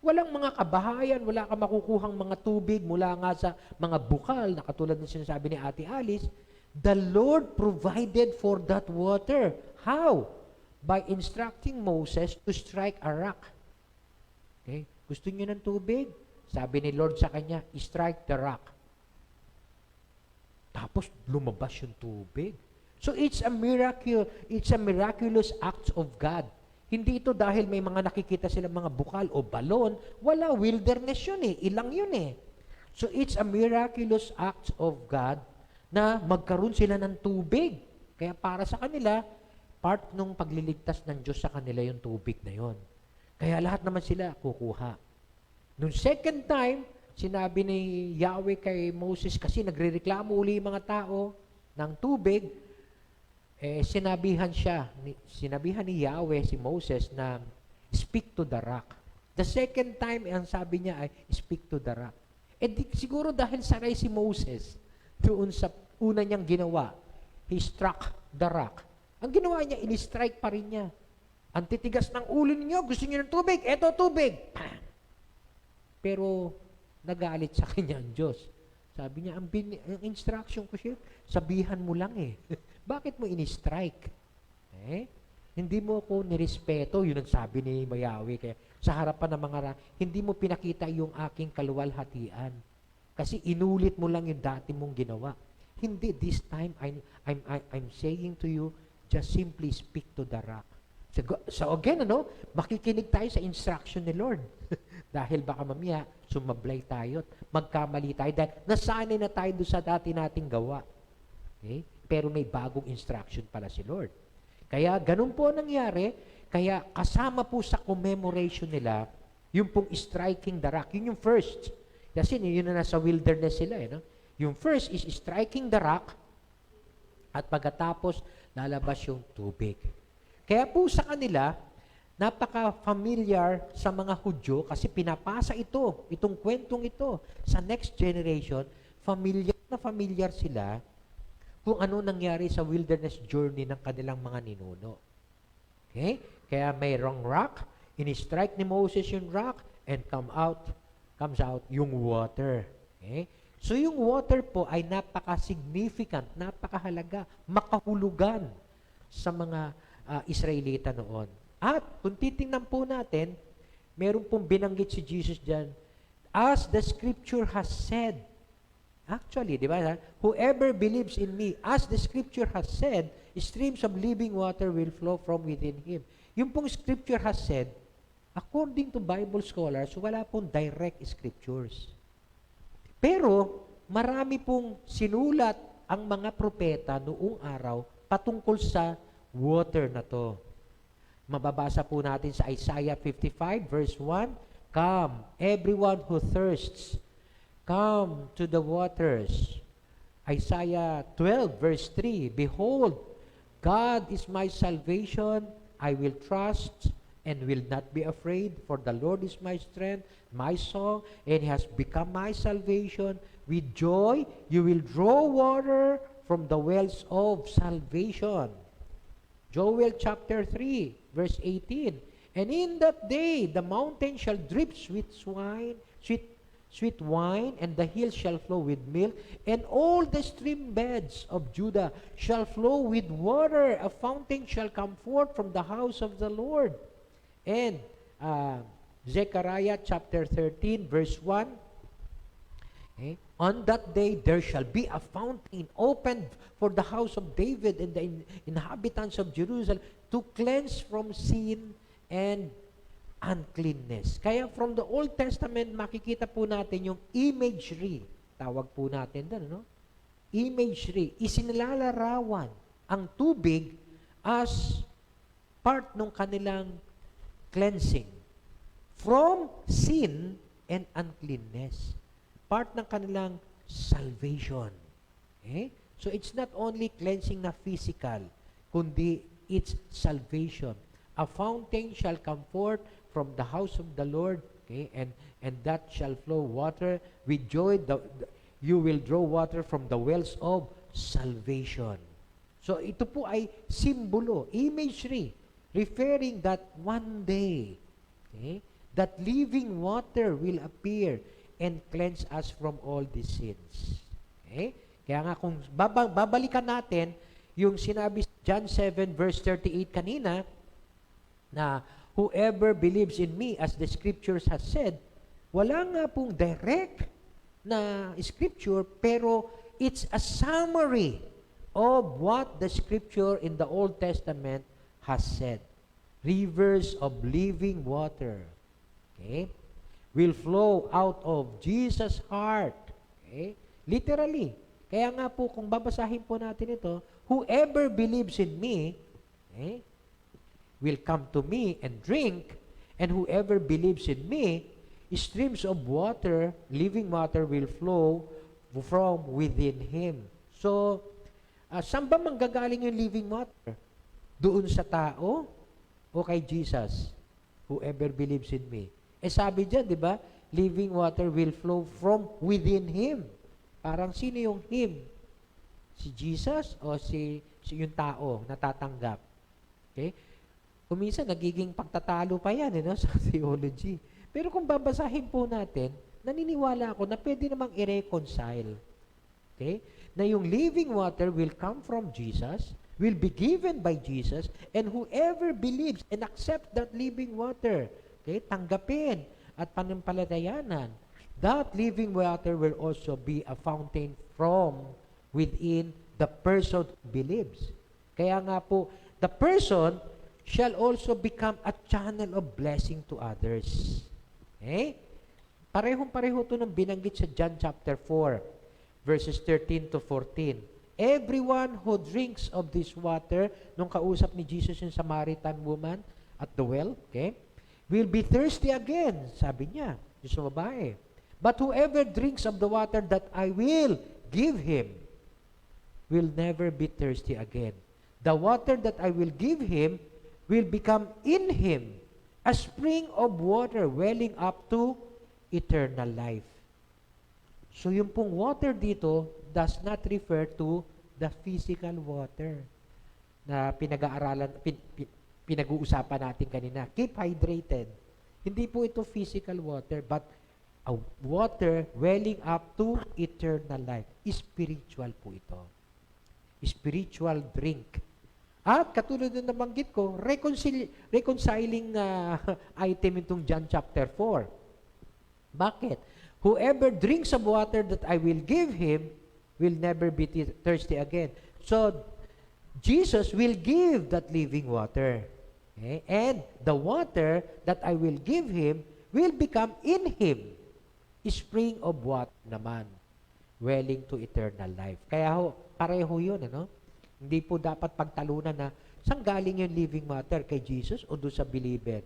Walang mga kabahayan, wala ka makukuhang mga tubig mula nga sa mga bukal, na katulad ng sinasabi ni Ate Alice. The Lord provided for that water. How? By instructing Moses to strike a rock. Okay? Gusto niyo ng tubig? Sabi ni Lord sa kanya, strike the rock. Tapos lumabas yung tubig. So it's a miracle. It's a miraculous act of God. Hindi ito dahil may mga nakikita silang mga bukal o balon. Wala, wilderness yun eh. Ilang yun eh. So it's a miraculous act of God na magkaroon sila ng tubig. Kaya para sa kanila, part ng pagliligtas ng Diyos sa kanila yung tubig na yon. Kaya lahat naman sila kukuha. Nung second time, sinabi ni Yahweh kay Moses, kasi nagrereklamo uli yung mga tao ng tubig, sinabihan ni Yahweh si Moses na speak to the rock. The second time, ang sabi niya ay speak to the rock. Siguro dahil sanay si Moses doon sa una niyang ginawa, he struck the rock. Ang ginawa niya, in-strike pa rin niya. Ang titigas ng ulo niyo, gusto niyo ng tubig, eto tubig. Pero nagalit sa kanya ang Diyos. Sabi niya, ang instruction ko siya, sabihan mo lang eh. Bakit mo in-strike? Hindi mo ako nirespeto, yun ang sabi ni Yahweh. Kaya sa harapan ng mga hindi mo pinakita yung aking kaluwalhatian. Kasi inulit mo lang yung dati mong ginawa. Hindi, this time, I'm saying to you, just simply speak to the rock. So again, makikinig tayo sa instruction ni Lord. Dahil baka mamaya, sumablay tayo, magkamali tayo, dahil nasanay na tayo doon sa dati nating gawa. Okay? Pero may bagong instruction pala si Lord. Kaya ganun po nangyari, kaya kasama po sa commemoration nila, yung pong striking the rock, yun yung first. Kasi yun na nasa wilderness sila. Yung first is striking the rock, at pagkatapos, lalabas yung tubig. Kaya po sa kanila, napaka-familiar sa mga Hudyo kasi pinapasa itong kwentong ito sa next generation, familiar sila kung ano nangyari sa wilderness journey ng kanilang mga ninuno. Okay? Kaya mayroong rock, ini-strike ni Moses yung rock, and comes out yung water. Okay? So yung water po ay napaka-significant, napakahalaga, makahulugan sa mga Israelita noon. At kung titingnan po natin, meron pong binanggit si Jesus dyan, as the scripture has said. Actually, di ba? Whoever believes in me, as the scripture has said, streams of living water will flow from within him. Yung pong scripture has said, according to Bible scholars, wala pong direct scriptures. Pero, marami pong sinulat ang mga propeta noong araw patungkol sa water na to. Mababasa po natin sa Isaiah 55 verse 1, "Come, everyone who thirsts, come to the waters." Isaiah 12 verse 3, "Behold, God is my salvation, I will trust and will not be afraid, for the Lord is my strength, my song, and He has become my salvation. With joy you will draw water from the wells of salvation." Joel chapter 3, verse 18, "And in that day the mountain shall drip sweet wine, and the hills shall flow with milk, and all the stream beds of Judah shall flow with water. A fountain shall come forth from the house of the Lord." And Zechariah chapter 13, verse 1, okay, "On that day there shall be a fountain opened for the house of David and the inhabitants of Jerusalem to cleanse from sin and uncleanness." Kaya from the Old Testament, makikita po natin yung imagery. Tawag po natin doon, imagery. Isinilalarawan ang tubig as part ng kanilang cleansing from sin and uncleanness. Part ng kanilang salvation. Okay? So it's not only cleansing na physical, kundi it's salvation. "A fountain shall come forth from the house of the Lord," okay, and that shall flow water with joy. You will draw water from the wells of salvation. So ito po ay simbolo, imagery, referring that one day, okay, that living water will appear and cleanse us from all these sins. Okay? Kaya nga kung babalikan natin yung sinabi sa John 7 verse 38 kanina, na whoever believes in me, as the scriptures has said, wala nga pong direct na scripture, pero it's a summary of what the scripture in the Old Testament has said. Rivers of living water, okay, will flow out of Jesus' heart. Okay? Literally. Kaya nga po, kung babasahin po natin ito, whoever believes in me, okay, will come to me and drink, and whoever believes in me, streams of water, living water, will flow from within him. So, saan ba manggagaling yung living water? Doon sa tao o kay Jesus? Whoever believes in me. Sabi dyan, di ba? Living water will flow from within him. Parang sino yung him? Si Jesus o si yung tao na tatanggap? Okay? Kung minsan, nagiging pagtatalo pa yan sa theology. Pero kung babasahin po natin, naniniwala ako na pwede namang i-reconcile. Okay? Na yung living water will come from Jesus, will be given by Jesus, and whoever believes and accepts that living water, okay, tanggapin at panampalatayanan, that living water will also be a fountain from within the person who believes. Kaya nga po, the person shall also become a channel of blessing to others. Okay? Parehong-pareho ito nung binanggit sa John chapter 4, verses 13 to 14. Everyone who drinks of this water, nung kausap ni Jesus yung Samaritan woman at the well, okay, will be thirsty again, sabi niya, yung sa babae. But whoever drinks of the water that I will give him will never be thirsty again. The water that I will give him will become in him a spring of water welling up to eternal life. So yung pong water dito does not refer to the physical water na pinag-aaralan, pinag-uusapan natin kanina. Keep hydrated. Hindi po ito physical water, but a water welling up to eternal life. Spiritual po ito. Spiritual drink. At katulad na nabanggit ko, reconciling item itong John chapter 4. Bakit? Whoever drinks of water that I will give him will never be thirsty again. So, Jesus will give that living water. Okay? And the water that I will give him will become in him a spring of water naman, welling to eternal life. Kaya pareho yun, ano? Hindi po dapat pagtalunan na saan galing yung living water, kay Jesus o doon sa believer.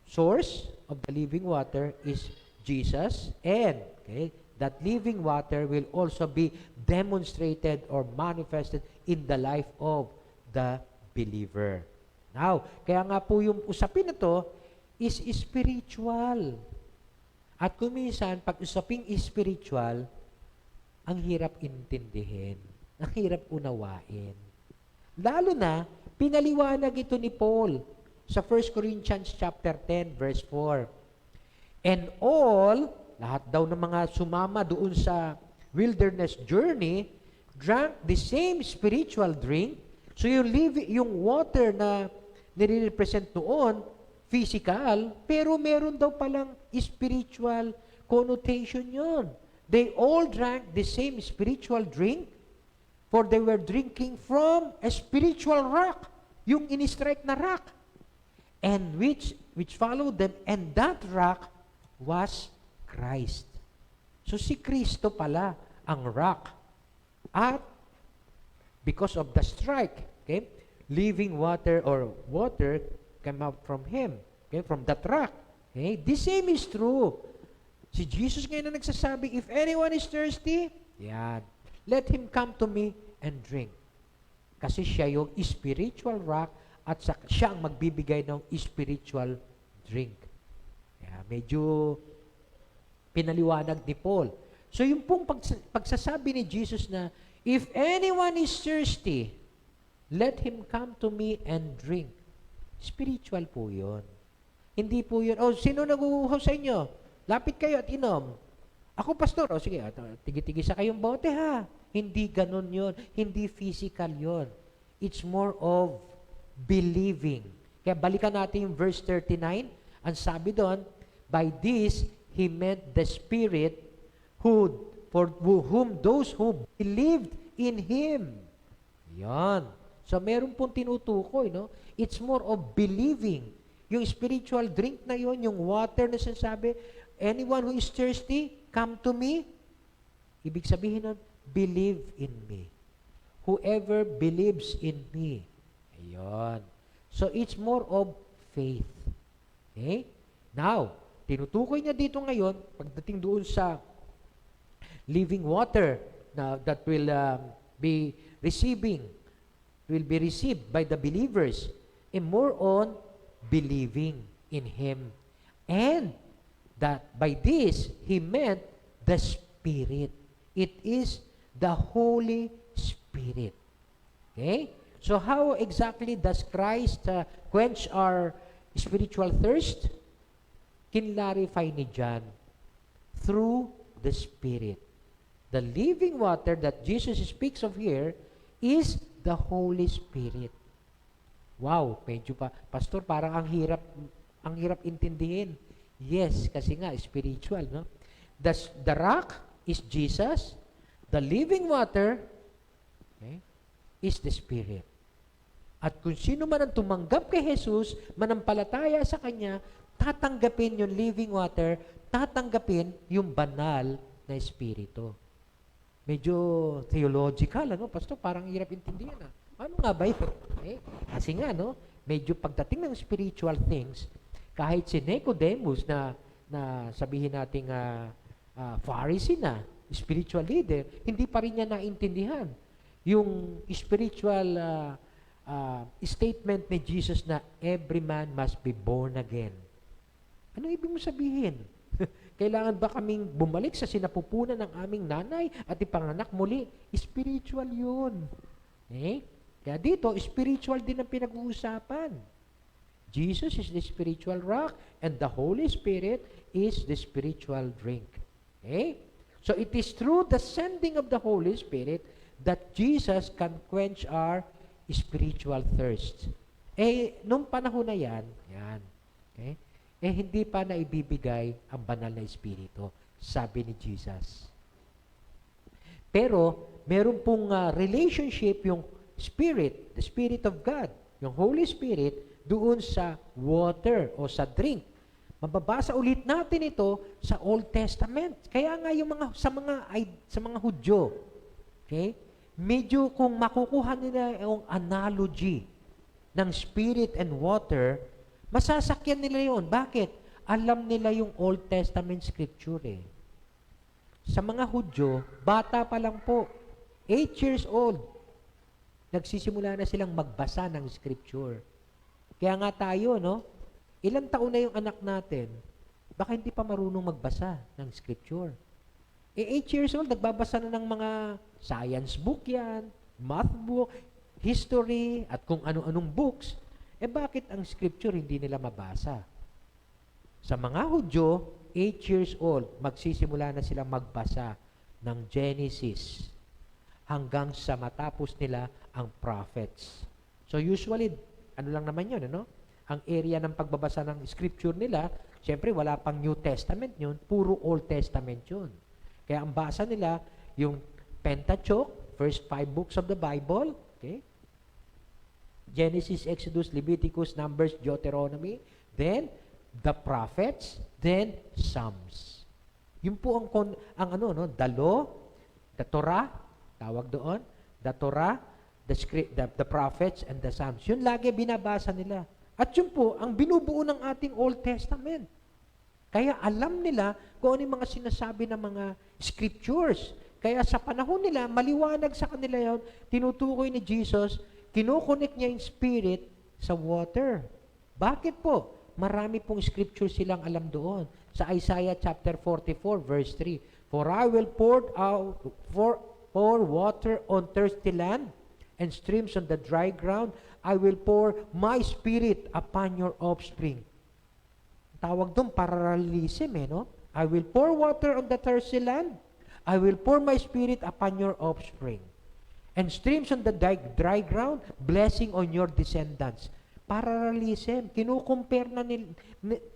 Source of the living water is Jesus, and okay, that living water will also be demonstrated or manifested in the life of the believer. Now, kaya nga po yung usapin na to is spiritual. At kung minsan, pag usaping spiritual, ang hirap intindihin. Ang hirap unawain. Lalo na, pinaliwanag ito ni Paul sa 1 Corinthians chapter 10, verse 4. And all, lahat daw ng mga sumama doon sa wilderness journey, drank the same spiritual drink. So yung water na nire-represent doon, physical, pero meron daw palang spiritual connotation yun. They all drank the same spiritual drink, for they were drinking from a spiritual rock, yung in-strike na rock, and which followed them, and that rock was Christ. So si Kristo pala ang rock. At because of the strike, okay, living water or water came out from him, okay, from that rock. Okay, the same is true. Si Jesus ngayon na nagsasabi, if anyone is thirsty, yan, let him come to me and drink. Kasi siya yung spiritual rock at siya ang magbibigay ng spiritual drink. Kaya medyo pinaliwanag ni Paul. So yung pong pagsasabi ni Jesus na, if anyone is thirsty, let him come to me and drink. Spiritual po yun. Hindi po yun, sino nag-uuhaw sa inyo? Lapit kayo at inom. Ako, pastor. Sige, tigi-tigi sa kayong bote, ha? Hindi ganun yun. Hindi physical yun. It's more of believing. Kaya balikan natin yung verse 39. Ang sabi doon, by this, he meant the Spirit for whom those who believed in Him. Yan. So, meron pong tinutukoy, no? It's more of believing. Yung spiritual drink na yon, yung water na sinasabi, anyone who is thirsty, come to me. Ibig sabihin nun, believe in me. Whoever believes in me. Ayun. So, it's more of faith. Okay? Now, tinutukoy niya dito ngayon, pagdating doon sa living water that will be received by the believers, and more on believing in Him. And that by this, He meant the Spirit. It is the Holy Spirit. Okay? So how exactly does Christ quench our spiritual thirst? Kinlarify ni John, through the Spirit. The living water that Jesus speaks of here is the Holy Spirit. Wow, medyo pa. Pastor, parang ang hirap intindihin. Yes, kasi nga, spiritual, no? The rock is Jesus. The living water, okay, is the Spirit. At kung sino man ang tumanggap kay Jesus, manampalataya sa Kanya, tatanggapin yung living water, tatanggapin yung banal na Espiritu. Medyo theological, ano? Pastor, parang hirap intindihan, ah. Ano nga ba yun? Okay? Kasi nga, no? Medyo pagdating ng spiritual things, kahit si Nicodemus na sabihin nating Pharisee na, spiritual leader, hindi pa rin niya naintindihan yung spiritual statement ni Jesus na every man must be born again. Ano ibig mo sabihin? Kailangan ba kaming bumalik sa sinapupunan ng aming nanay at ipanganak muli? Spiritual yun. Eh? Kaya dito, spiritual din ang pinag-uusapan. Jesus is the spiritual rock and the Holy Spirit is the spiritual drink. Okay? So it is through the sending of the Holy Spirit that Jesus can quench our spiritual thirst. Nung panahon na yan, okay? Hindi pa na ibibigay ang banal na Espiritu, sabi ni Jesus. Pero, meron pong relationship yung Spirit, the Spirit of God, yung Holy Spirit, doon sa water o sa drink. Mababasa ulit natin ito sa Old Testament. Kaya nga yung sa mga Hudyo, okay? Medyo kung makukuha nila yung analogy ng Spirit and water, masasakyan nila yon. Bakit? Alam nila yung Old Testament scripture eh. Sa mga Hudyo, bata pa lang po, 8 years old, nagsisimula na silang magbasa ng scripture. Kaya nga tayo, no? Ilang taon na yung anak natin, baka hindi pa marunong magbasa ng scripture. 8 years old, nagbabasa na ng mga science book yan, math book, history, at kung anong books. Bakit ang scripture hindi nila mabasa? Sa mga Hudyo, 8 years old, magsisimula na sila magbasa ng Genesis hanggang sa matapos nila ang prophets. So usually, ano lang naman yun, ano? Ang area ng pagbabasa ng scripture nila, syempre wala pang New Testament yun, puro Old Testament yun. Kaya ang basa nila, yung Pentateuch, first 5 books of the Bible, okay? Genesis, Exodus, Leviticus, Numbers, Deuteronomy, then the prophets, then Psalms. Yun po the law, the Torah, tawag doon, the Torah, the prophets, and the Psalms. Yun lagi binabasa nila. At yun po, ang binubuo ng ating Old Testament. Kaya alam nila kung ano yung mga sinasabi ng mga scriptures. Kaya sa panahon nila, maliwanag sa kanila yun, tinutukoy ni Jesus, kinokonek niya yung spirit sa water. Bakit po? Marami pong scripture silang alam doon. Sa Isaiah chapter 44, verse 3, For I will pour water on thirsty land and streams on the dry ground. I will pour my spirit upon your offspring. Tawag doon, parallelism no? I will pour water on the thirsty land. I will pour my spirit upon your offspring. And streams on the dry ground, blessing on your descendants. Parallelism. Kinukumpare na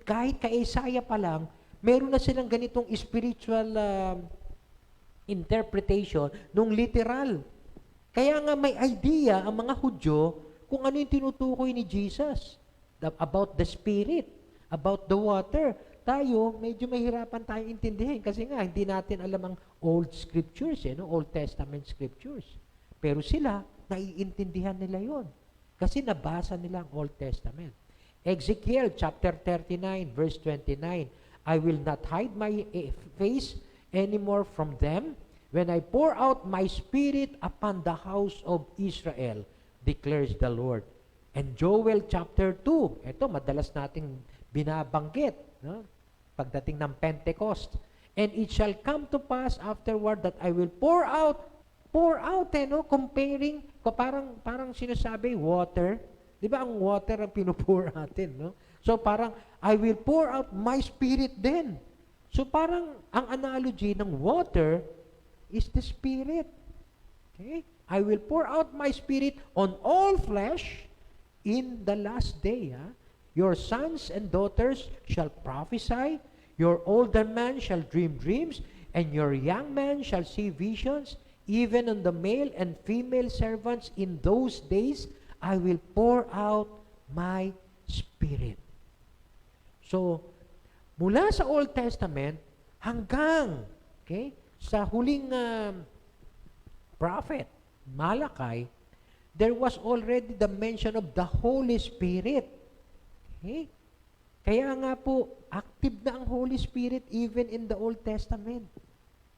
kahit kay Isaiah pa lang, meron na silang ganitong spiritual interpretation nung literal. Kaya nga may idea ang mga Hudyo kung ano yung tinutukoy ni Jesus about the Spirit, about the water. Tayo, medyo mahirapan tayong intindihin kasi nga hindi natin alam ang Old Scriptures, Old Testament Scriptures. Pero sila, naiintindihan nila yon kasi nabasa nila ang Old Testament. Ezekiel chapter 39, verse 29, I will not hide my face anymore from them when I pour out my spirit upon the house of Israel, declares the Lord. And Joel chapter 2, ito madalas nating binabanggit, no? Pagdating ng Pentecost. And it shall come to pass afterward that I will pour out, comparing, parang sinasabi, water. Di ba ang water ang pinupour natin, no? So parang, I will pour out my spirit then. So parang, ang analogy ng water is the Spirit. Okay? I will pour out my Spirit on all flesh in the last day. Your sons and daughters shall prophesy, your older man shall dream dreams, and your young man shall see visions. Even on the male and female servants in those days, I will pour out my Spirit. So, mula sa Old Testament hanggang sa huling prophet, Malachi, there was already the mention of the Holy Spirit. Okay? Kaya nga po, active na ang Holy Spirit even in the Old Testament.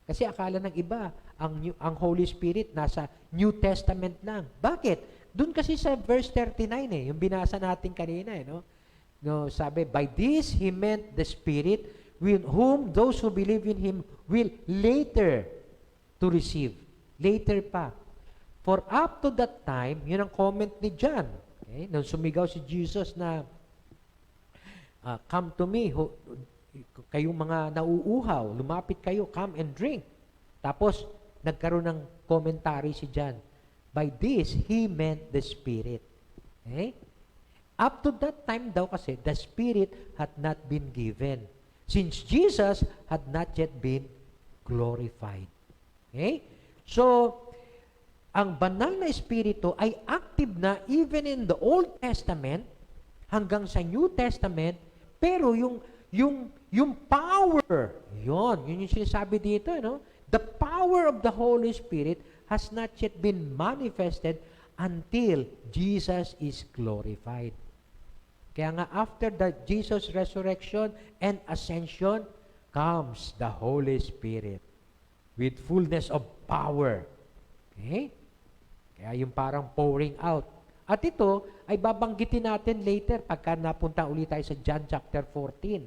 Kasi akala ng iba, ang Holy Spirit nasa New Testament lang. Bakit? Doon kasi sa verse 39 yung binasa natin kanina, no, sabi, by this he meant the Spirit, with whom those who believe in him will later to receive. Later pa. For up to that time, yun ang comment ni John. Okay? Nung sumigaw si Jesus na, come to me, kayong mga nauuhaw, lumapit kayo, come and drink. Tapos, nagkaroon ng commentary si John. By this, he meant the Spirit. Okay? Up to that time daw kasi, the Spirit had not been given. Since Jesus had not yet been glorified. Okay? So, ang banal na Espiritu ay active na even in the Old Testament hanggang sa New Testament, pero yung power, yun yung sinasabi dito, the power of the Holy Spirit has not yet been manifested until Jesus is glorified. Kaya nga, after the Jesus resurrection and ascension, comes the Holy Spirit with fullness of power. Okay? Kaya yung parang pouring out. At ito ay babanggitin natin later pagka napunta ulit tayo sa John chapter 14.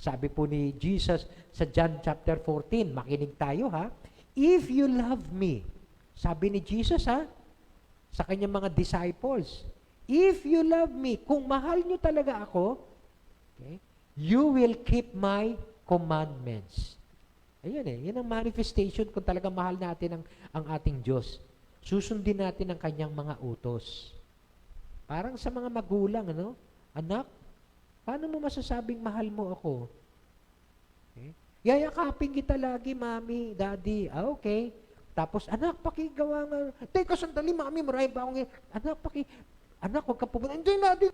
Sabi po ni Jesus sa John chapter 14, makinig tayo if you love me, sabi ni Jesus sa kanyang mga disciples, if you love me, kung mahal nyo talaga ako, you will keep my commandments. Ayun yun ang manifestation kung talaga mahal natin ang ating Diyos. Susundin natin ang kanyang mga utos. Parang sa mga magulang, anak, paano mo masasabing mahal mo ako? Okay? Yayakapin kita lagi, mami, daddy. Okay. Tapos, anak, pakigawa nga. Teka, sandali, mami, marami pa akong anak, huwag ka pumunta. Hindi, daddy.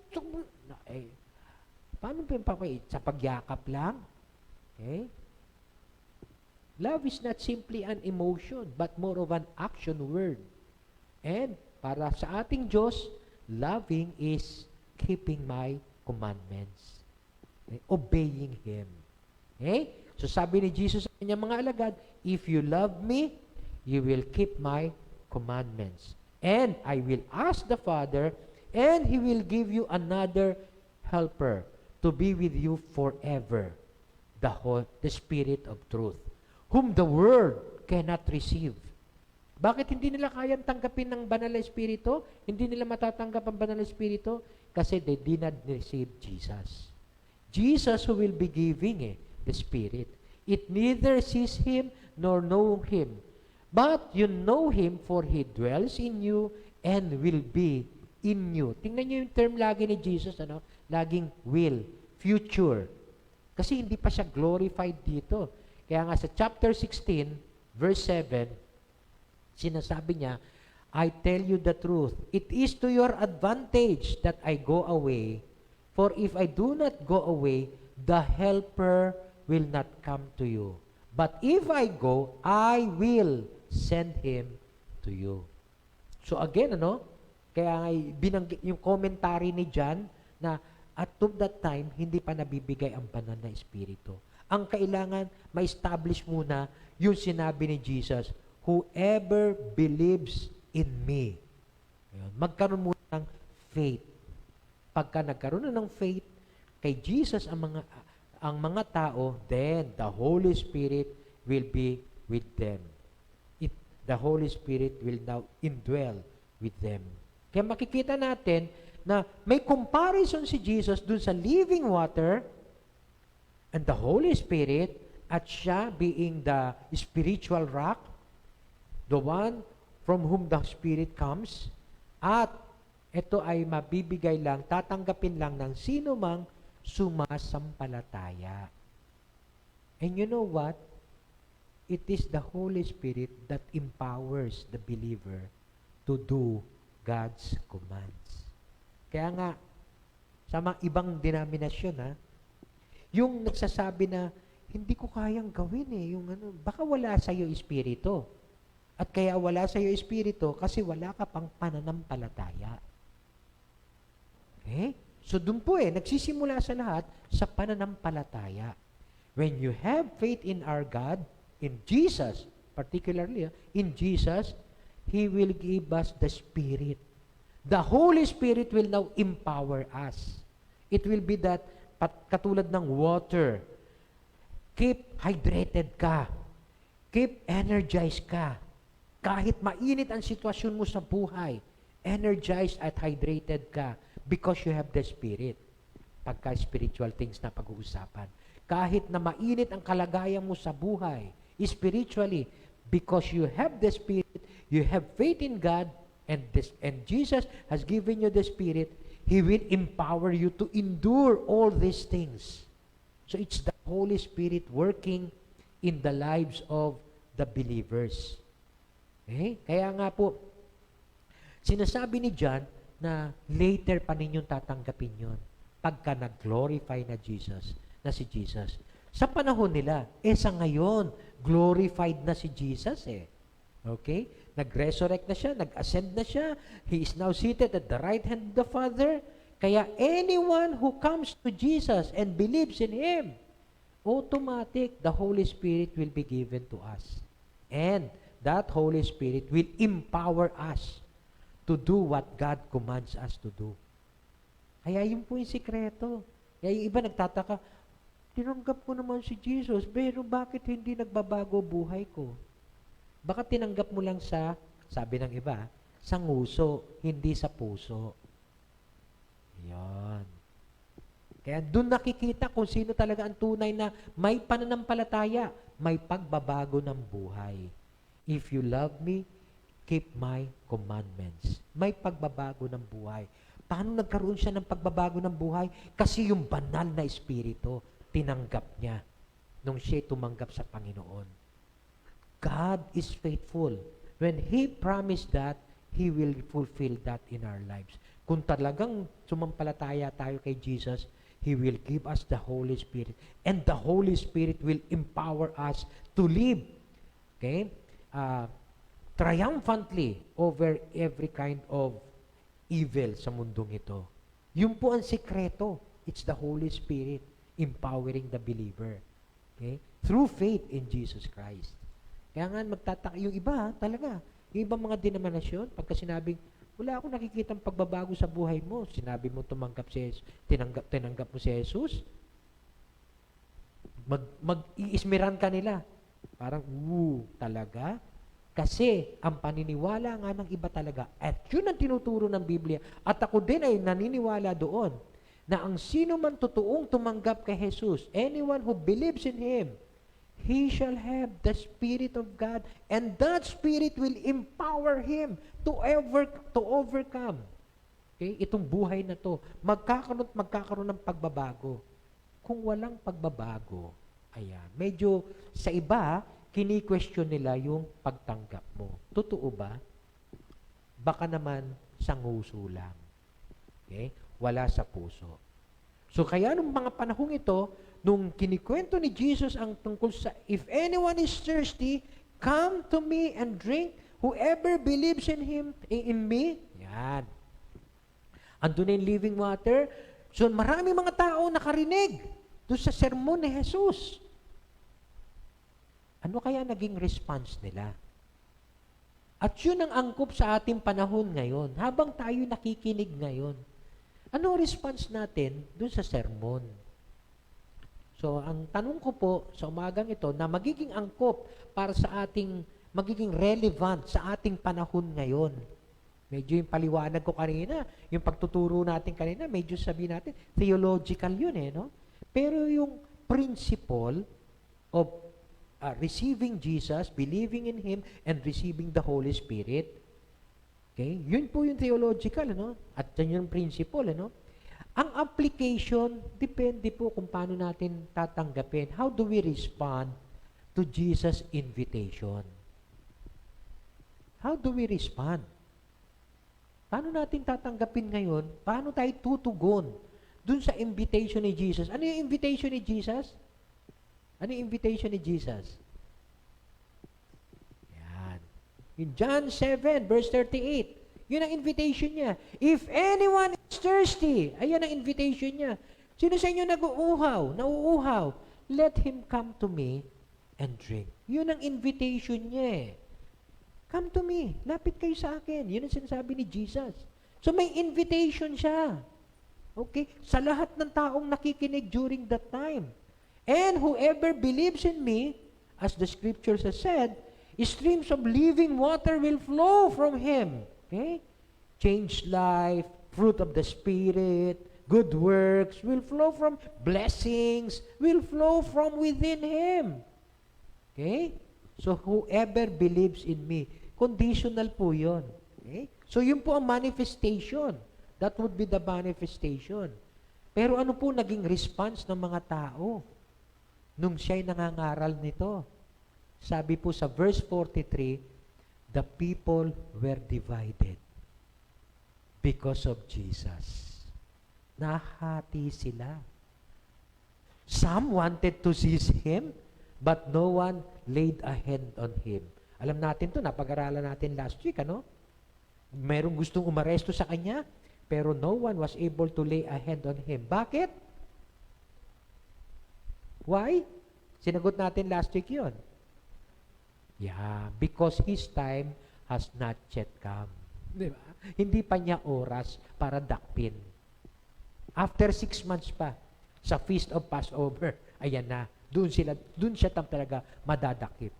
Paano pa sa pagyakap lang? Okay? Love is not simply an emotion, but more of an action word. And, para sa ating Diyos, loving is keeping my commandments. Okay? Obeying Him. Okay? So sabi ni Jesus sa kanyang mga alagad, if you love me, you will keep my commandments. And I will ask the Father, and He will give you another helper to be with you forever, the Spirit of truth, whom the world cannot receive. Bakit hindi nila kayang tanggapin ng banal na Espiritu? Hindi nila matatanggap ang banal na Espiritu? Kasi they did not receive Jesus. Jesus who will be giving the Spirit. It neither sees Him nor know Him. But you know Him, for He dwells in you and will be in you. Tingnan niyo yung term lagi ni Jesus, laging will, future. Kasi hindi pa siya glorified dito. Kaya nga sa chapter 16, verse 7, sinasabi niya, I tell you the truth, it is to your advantage that I go away, for if I do not go away, the Helper will not come to you. But if I go, I will send Him to you. So again, kaya binanggit yung commentary ni John na at that time, hindi pa nabibigay ang banal na Espiritu. Ang kailangan, ma-establish muna yung sinabi ni Jesus, whoever believes in me. Magkaroon muna ng faith. Pagka nagkaroon na ng faith kay Jesus ang mga tao, then the Holy Spirit will be with them. The Holy Spirit will now indwell with them. Kaya makikita natin na may comparison si Jesus dun sa living water and the Holy Spirit at siya being the spiritual rock, the one from whom the Spirit comes, at ito ay mabibigay lang, tatanggapin lang ng sino mang sumasampalataya. And you know what? It is the Holy Spirit that empowers the believer to do God's commands. Kaya nga, sa mga ibang denominasyon, yung nagsasabi na, hindi ko kayang gawin yung baka wala sa iyo espiritu. At kaya wala sa iyo espiritu kasi wala ka pang pananampalataya. Okay? So dun po nagsisimula sa lahat sa pananampalataya. When you have faith in our God, in Jesus, particularly in Jesus, He will give us the Spirit. The Holy Spirit will now empower us. It will be that katulad ng water. Keep hydrated ka. Keep energized ka. Kahit mainit ang sitwasyon mo sa buhay, energized at hydrated ka because you have the Spirit. Pagka spiritual things na pag-uusapan. Kahit na mainit ang kalagayan mo sa buhay, spiritually, because you have the Spirit, you have faith in God, and Jesus has given you the Spirit, He will empower you to endure all these things. So it's the Holy Spirit working in the lives of the believers. Okay? Kaya nga po, sinasabi ni John na later pa ninyong tatanggapin yun pagka nag-glorify na si Jesus. Sa panahon nila, sa ngayon, glorified na si Jesus Okay? Nag-resurrect na siya, nag-ascend na siya, He is now seated at the right hand of the Father. Kaya anyone who comes to Jesus and believes in Him, automatic, the Holy Spirit will be given to us. And that Holy Spirit will empower us to do what God commands us to do. Kaya yun po yung sikreto. Kaya yung iba nagtataka, tinanggap ko naman si Jesus, pero bakit hindi nagbabago buhay ko? Baka tinanggap mo lang sa, sabi ng iba, sa nguso, hindi sa puso. Yan. Kaya doon nakikita kung sino talaga ang tunay na may pananampalataya, may pagbabago ng buhay. If you love me, keep my commandments. May pagbabago ng buhay. Paano nagkaroon siya ng pagbabago ng buhay? Kasi yung banal na espiritu, tinanggap niya nung siya tumanggap sa Panginoon. God is faithful. When He promised that, He will fulfill that in our lives. Kung talagang sumampalataya tayo kay Jesus, He will give us the Holy Spirit. And the Holy Spirit will empower us to live, triumphantly over every kind of evil sa mundong ito. Yun po ang sikreto. It's the Holy Spirit empowering the believer. Okay? Through faith in Jesus Christ. Kaya nga magtataka, yung iba talaga, yung ibang mga denominasyon, pagka sinabing, wala akong nakikitang pagbabago sa buhay mo, sinabi mo tumanggap si Jesus, tinanggap mo si Jesus, mag-iismiran ka nila. Parang, talaga? Kasi ang paniniwala nga ng iba talaga, at yun ang tinuturo ng Biblia, at ako din ay naniniwala doon, na ang sino man totoong tumanggap kay Jesus, anyone who believes in Him, he shall have the Spirit of God, and that Spirit will empower him to overcome. Okay? Itong buhay na to, magkakaroon ng pagbabago. Kung walang pagbabago, ayan, medyo sa iba, kini-question nila yung pagtanggap mo. Totoo ba? Baka naman sa nguso lang. Okay? Wala sa puso. So kaya nung mga panahong ito, nung kinikwento ni Jesus ang tungkol sa, if anyone is thirsty, come to me and drink. Whoever believes in Him, in me, yan. Andun na yung living water. So maraming mga tao nakarinig doon sa sermon ni Jesus. Ano kaya naging response nila? At yun ang angkop sa ating panahon ngayon. Habang tayo nakikinig ngayon, ano response natin doon sa sermon? So, ang tanong ko po sa umagang ito na magiging angkop para sa ating, magiging relevant sa ating panahon ngayon. Medyo yung paliwanag ko kanina, yung pagtuturo natin kanina, medyo sabi natin, theological yun no? Pero yung principle of receiving Jesus, believing in Him, and receiving the Holy Spirit. Okay? Yun po yung theological, ano? At yan yung principle, ano? Ang application, depende po kung paano natin tatanggapin. How do we respond to Jesus' invitation? How do we respond? Paano natin tatanggapin ngayon? Paano tayo tutugon dun sa invitation ni Jesus? Ano yung invitation ni Jesus? Ano yung invitation ni Jesus? Yan. In John 7, verse 38, yun ang invitation niya. If anyone is thirsty, ayan ang invitation niya. Sino sa inyo nauuhaw, let him come to me and drink. Yun ang invitation niya. Come to me. Lapit kayo sa akin. Yun ang sinasabi ni Jesus. So may invitation siya. Okay? Sa lahat ng taong nakikinig during that time. And whoever believes in me, as the scriptures has said, streams of living water will flow from him. Okay? Change life, fruit of the Spirit, good works will flow from blessings, will flow from within him. Okay? So, whoever believes in me, conditional po yun. Okay? So, yun po ang manifestation. That would be the manifestation. Pero ano po naging response ng mga tao nung siya'y nangangaral nito? Sabi po sa verse 43, the people were divided because of Jesus. Nahati sila. Some wanted to seize him, but no one laid a hand on him. Alam natin to, napag-aralan natin last week, ano? Merong gustong umaresto sa kanya, pero no one was able to lay a hand on him. Bakit? Why? Sinagot natin last week yun. Yeah, because his time has not yet come. Di ba? Hindi pa niya oras para dakpin. After 6 months pa, sa Feast of Passover, ayan na, doon siya talaga madadakip.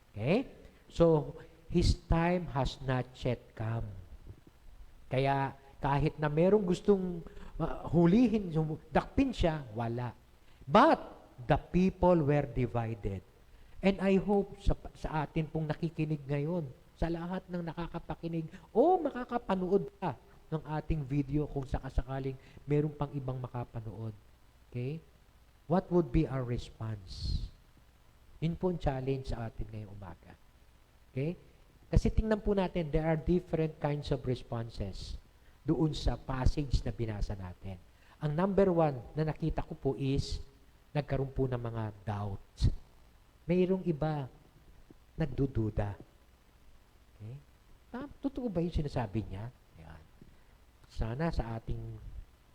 Okay? So, his time has not yet come. Kaya, kahit na merong gustong hulihin, dakpin siya, wala. But, the people were divided. And I hope sa atin pong nakikinig ngayon, sa lahat ng nakakapakinig o makakapanood pa ng ating video kung sakasakaling meron pang ibang makapanood. Okay? What would be our response? Yun po ang challenge sa atin ngayong umaga. Okay? Kasi tingnan po natin, there are different kinds of responses doon sa passage na binasa natin. Ang number 1 na nakita ko po is, nagkaroon po ng mga doubts. Mayroong iba nagdududa. Okay? Totoo ba yung sinasabi niya? Yan. Sana sa ating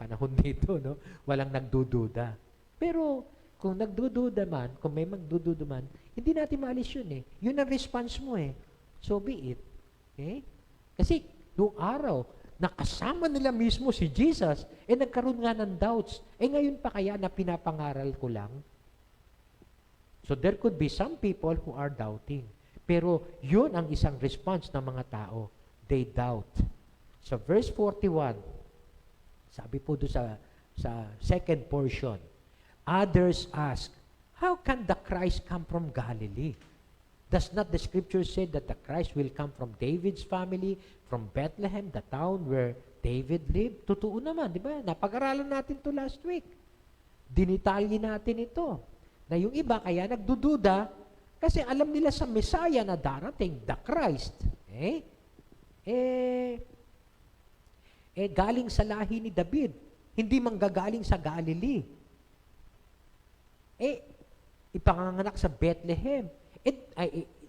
panahon dito, no, walang nagdududa. Pero kung nagdududa man, kung may magdududa man, hindi natin maalis yun eh. Yun ang response mo eh. So be it. Okay? Kasi noong araw, nakasama nila mismo si Jesus, nagkaroon nga ng doubts. Ngayon pa kaya na pinapangaral ko lang? So there could be some people who are doubting. Pero yun ang isang response ng mga tao. They doubt. Sa verse 41, sabi po doon sa second portion, others ask, how can the Christ come from Galilee? Does not the scripture say that the Christ will come from David's family, from Bethlehem, the town where David lived? Totoo naman, di ba? Napag-aralan natin to last week. Dinitalye natin ito. Na yung iba kaya nagdududa kasi alam nila sa Messiah na darating, the Christ. Galing sa lahi ni David. Hindi manggagaling sa Galilee. Ipanganganak sa Bethlehem.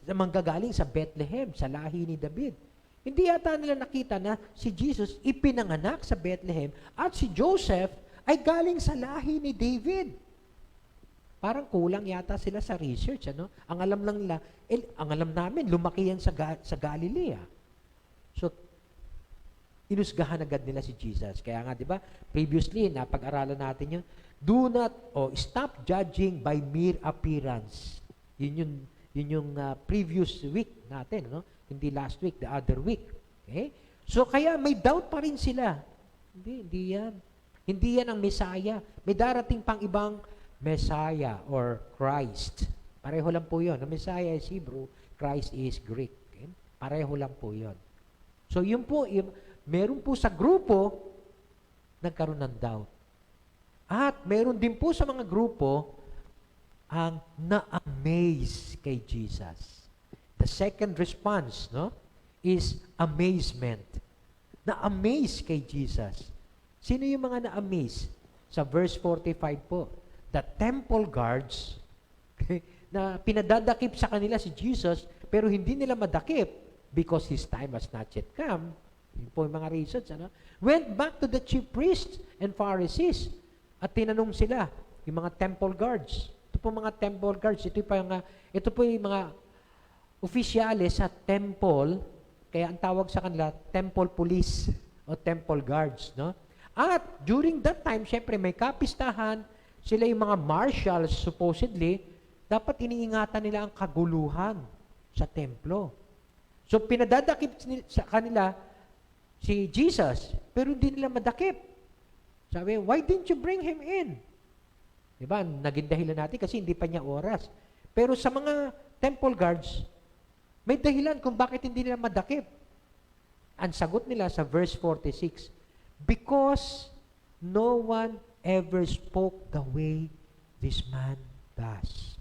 Manggagaling sa Bethlehem, sa lahi ni David. Hindi yata nila nakita na si Jesus ipinanganak sa Bethlehem at si Joseph ay galing sa lahi ni David. Parang kulang yata sila sa research, ano? Ang alam lang nila, ang alam namin, lumaki yan sa Galilea. So, inusgahan agad nila si Jesus. Kaya nga, di ba, previously, napag-aralan natin yun, do not, stop judging by mere appearance. Yun yung previous week natin, no? Hindi last week, the other week. Okay? So, kaya may doubt pa rin sila. Hindi yan. Hindi yan ang Messiah. May darating pang ibang Messiah or Christ. Pareho lang po yun. The Messiah is Hebrew, Christ is Greek. Okay? Pareho lang po yun. So yun po, meron po sa grupo, nagkaroon ng doubt. At meron din po sa mga grupo, ang na-amaze kay Jesus. The second response, no, is amazement. Na-amaze kay Jesus. Sino yung mga na-amaze? Sa verse 45 po, the temple guards, na pinadadakip sa kanila si Jesus, pero hindi nila madakip because his time has not yet come. Yun po yung mga reasons. Ano? Went back to the chief priests and Pharisees at tinanong sila, yung mga temple guards. Ito po mga temple guards, ito po yung mga opisyales sa temple, kaya ang tawag sa kanila, temple police o temple guards. No? At during that time, syempre may kapistahan, sila yung mga marshals supposedly, dapat iniingatan nila ang kaguluhan sa templo. So pinadadakip sa kanila si Jesus, pero hindi nila madakip. Sabi, why didn't you bring him in? Diba? Naging dahilan natin kasi hindi pa niya oras. Pero sa mga temple guards, may dahilan kung bakit hindi nila madakip. Ang sagot nila sa verse 46, because no one ever spoke the way this man does.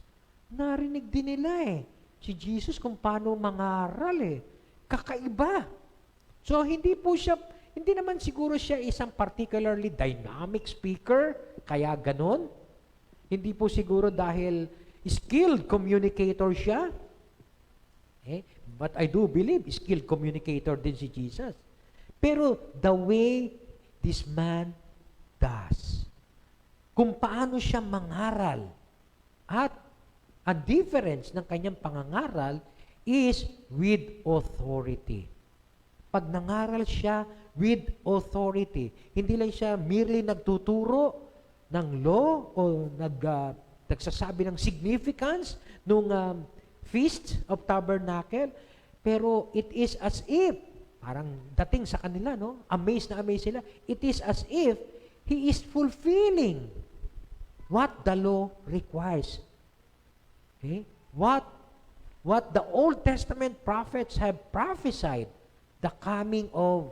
Narinig din nila si Jesus kung paano mangaral Kakaiba. So hindi naman siguro siya isang particularly dynamic speaker, kaya ganon. Hindi po siguro dahil skilled communicator siya. But I do believe skilled communicator din si Jesus. Pero the way this man does, kung paano siya mangaral, at ang difference ng kanyang pangangaral is with authority. Pag nangaral siya with authority, hindi lang siya merely nagtuturo ng law o nagsasabi ng significance ng Feast of Tabernacle, pero it is as if, parang dating sa kanila, no? Amazed na amazed sila, it is as if he is fulfilling what the law requires. Okay? What the Old Testament prophets have prophesied, the coming of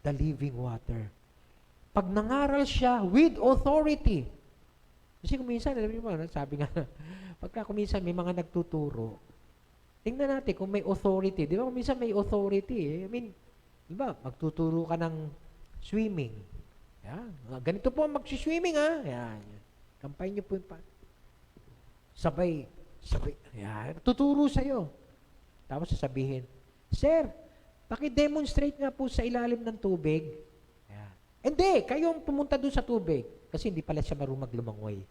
the living water. Pag nangaral siya with authority, kasi kuminsan, alam niyo ba, sabi nga, pagka kuminsan may mga nagtuturo, tingnan natin kung may authority. Di ba, kuminsan may authority. I mean, di ba, magtuturo ka ng swimming. Yan. Ganito po mag-swimming, ha? Yan. Kampay niyo po yung sabay, yan. Tuturo sa'yo. Tapos sasabihin, Sir, paki-demonstrate nga po sa ilalim ng tubig. Yan. Hindi, kayong pumunta doon sa tubig. Kasi hindi pala siya marunong maglumangoy.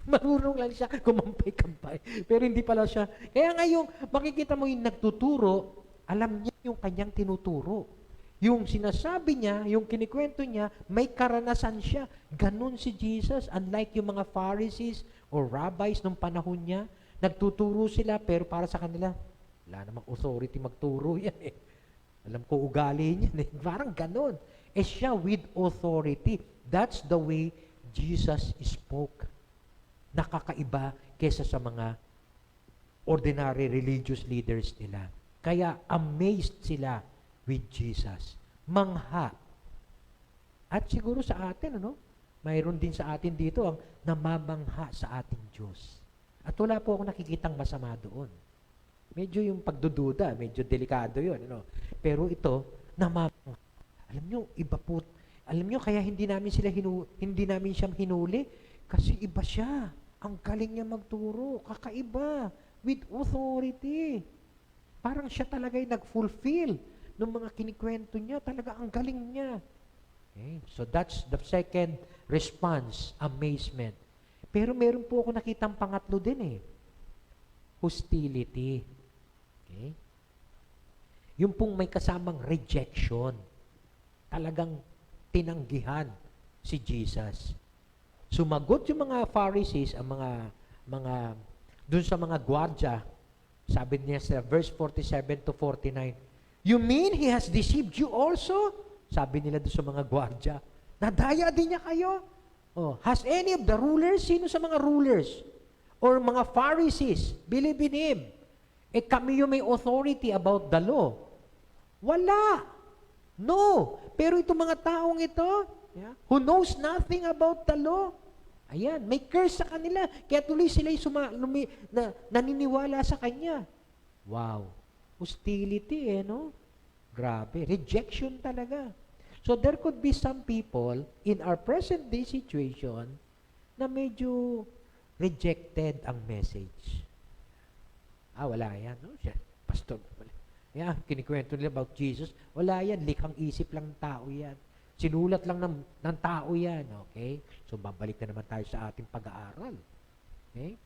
Marunong lang siya kumampay-kampay. Pero hindi pala siya. Kaya ngayon, makikita mo yung nagtuturo, alam niya yung kanyang tinuturo. Yung sinasabi niya, yung kinikwento niya, may karanasan siya. Ganon si Jesus. Unlike yung mga Pharisees or rabbis nung panahon niya, nagtuturo sila, pero para sa kanila, wala namang authority magturo yan Alam ko ugali niyan Parang ganon. Siya with authority. That's the way Jesus spoke. Nakakaiba kesa sa mga ordinary religious leaders nila. Kaya amazed sila with Jesus. Mangha. At siguro sa atin, mayroon din sa atin dito ang namamangha sa ating Diyos. At wala po akong nakikitang masama doon. Medyo yung pagdududa, medyo delikado yun. Pero ito, namamangha. Alam nyo, iba po. Alam nyo, kaya hindi namin siya hinuli kasi iba siya. Ang galing niya magturo. Kakaiba. With authority. Parang siya talaga yung nag-fulfill ng mga kinikwento niya. Talaga ang galing niya. Okay? So that's the second response, amazement. Pero meron po ako nakitang pangatlo din hostility. Okay? Yung pong may kasamang rejection. Talagang tinanggihan si Jesus. Sumagot yung mga Pharisees, ang mga dun sa mga gwardya, sabi niya sa verse 47 to 49, You mean he has deceived you also? Sabi nila dun sa mga gwardya, nadaya din niya kayo? Has any of the rulers, sino sa mga rulers or mga Pharisees, believe in Him. Kami yung may authority about the law. Wala. No. Pero itong mga taong ito, who knows nothing about the law, ayan, may curse sa kanila. Kaya tuloy sila naniniwala sa Kanya. Wow. Hostility, no? Grabe. Rejection talaga. So there could be some people in our present day situation na medyo rejected ang message. Wala yan. No? Pastor, wala. Kinikwento nila about Jesus. Wala yan. Likhang isip lang ng tao yan. Sinulat lang ng tao yan. Okay? So, babalik na naman tayo sa ating pag-aaral. Okay?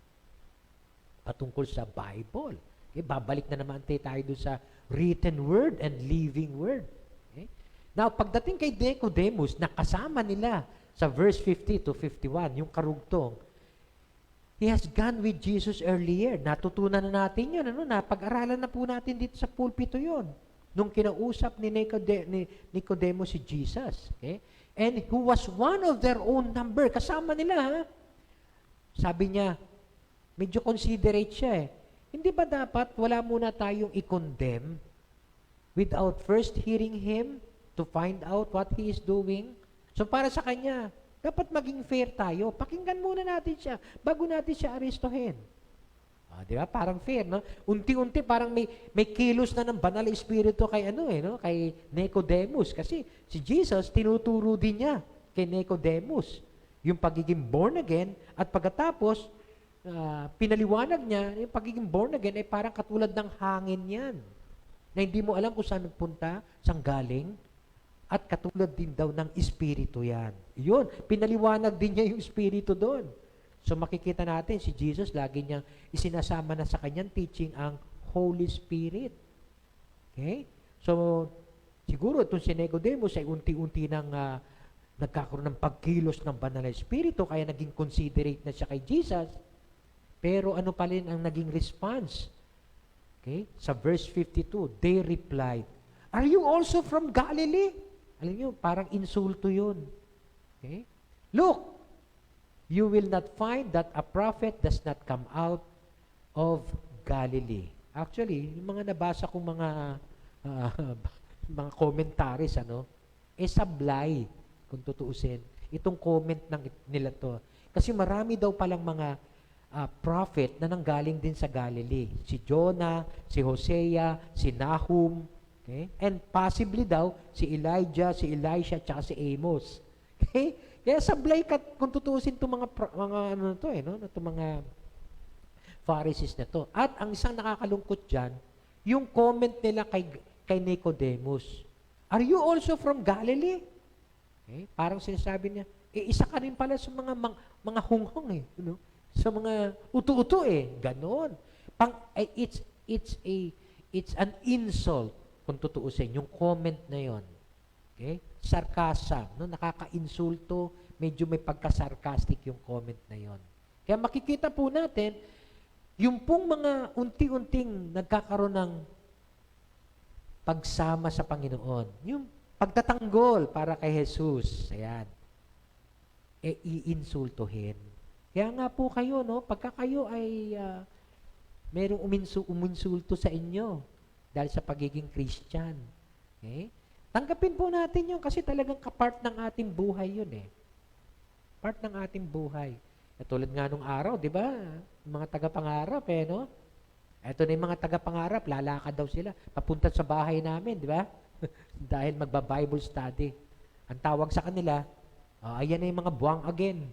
Patungkol sa Bible. Okay? Babalik na naman tayo doon sa written word and living word. Okay? Now, pagdating kay Nicodemus, nakasama nila sa verse 50 to 51, yung karugtong, he has gone with Jesus earlier. Natutunan na natin yun. Napag-aralan na po natin dito sa pulpito yun. Nung kinausap ni Nicodemus si Jesus. Okay? And who was one of their own number. Kasama nila, ha? Sabi niya, medyo considerate siya eh. Hindi ba dapat wala muna tayong i-condemn without first hearing Him to find out what He is doing? So para sa kanya, dapat maging fair tayo. Pakinggan muna natin siya bago natin siya arestuhin. Di ba? Parang fair, no? Unti-unti parang may kilos na ng banal na espiritu kay kay Nicodemus kasi si Jesus tinuturo din niya kay Nicodemus yung pagiging born again at pagkatapos pinaliwanag niya yung pagiging born again ay parang katulad ng hangin yan na hindi mo alam kung saan nagpunta, saan galing. At katulad din daw ng espiritu yan. Yun, pinaliwanag din niya yung espiritu doon. So makikita natin, si Jesus, lagi niyang isinasama na sa kanyang teaching ang Holy Spirit. Okay? So, siguro itong si Nicodemus ay unti-unti nang nagkakaroon ng pagkilos ng banal na espiritu, kaya naging considerate na siya kay Jesus. Pero ano pa rin ang naging response? Okay? Sa verse 52, they replied, "Are you also from Galilee?" Alam niyo, parang insulto yun. Okay? Look, you will not find that a prophet does not come out of Galilee. Actually, yung mga nabasa kong mga commentaries, sablay, kung tutuusin. Itong comment nila to. Kasi marami daw palang mga prophet na nanggaling din sa Galilee. Si Jonah, si Hosea, si Nahum, okay? And possibly daw, si Elijah, si Elisha, tsaka si Amos. Okay? Kaya sablay kung tutusin itong itong mga Pharisees na to. At ang isang nakakalungkot dyan, yung comment nila kay Nicodemus, "Are you also from Galilee?" Okay? Parang sinasabi niya, isa ka rin pala sa mga hunghong sa mga uto-uto ganon. It's an insult kung tutuusin, yung comment na yon. Okay? Sarcasm, nakaka-insulto, medyo may pagka-sarcastic yung comment na yon. Kaya makikita po natin, yung pong mga unti-unting nagkakaroon ng pagsama sa Panginoon, yung pagtatanggol para kay Jesus, ayan, iinsultuhin. Kaya nga po kayo, pagka kayo ay merong uminsulto sa inyo, dahil sa pagiging Christian. Okay? Tanggapin po natin yun kasi talagang kapart ng ating buhay yun Part ng ating buhay. Tulad nga nung araw, di ba? Mga tagapangarap Ito na yung mga tagapangarap, lalakad daw sila. Papunta sa bahay namin, di ba? Dahil magba-Bible study. Ang tawag sa kanila, ayan na yung mga buwang again.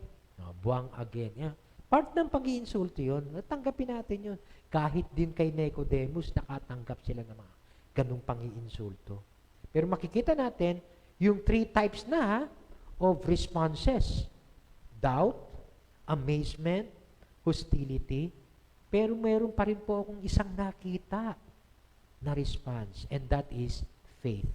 Buwang again. Yeah. Part ng pag-iinsulto yun. Tanggapin natin yun. Kahit din kay Nicodemus, nakatanggap sila ng mga ganung pang-iinsulto. Pero makikita natin, yung 3 types na of responses. Doubt, amazement, hostility. Pero meron pa rin po akong isang nakita na response. And that is faith.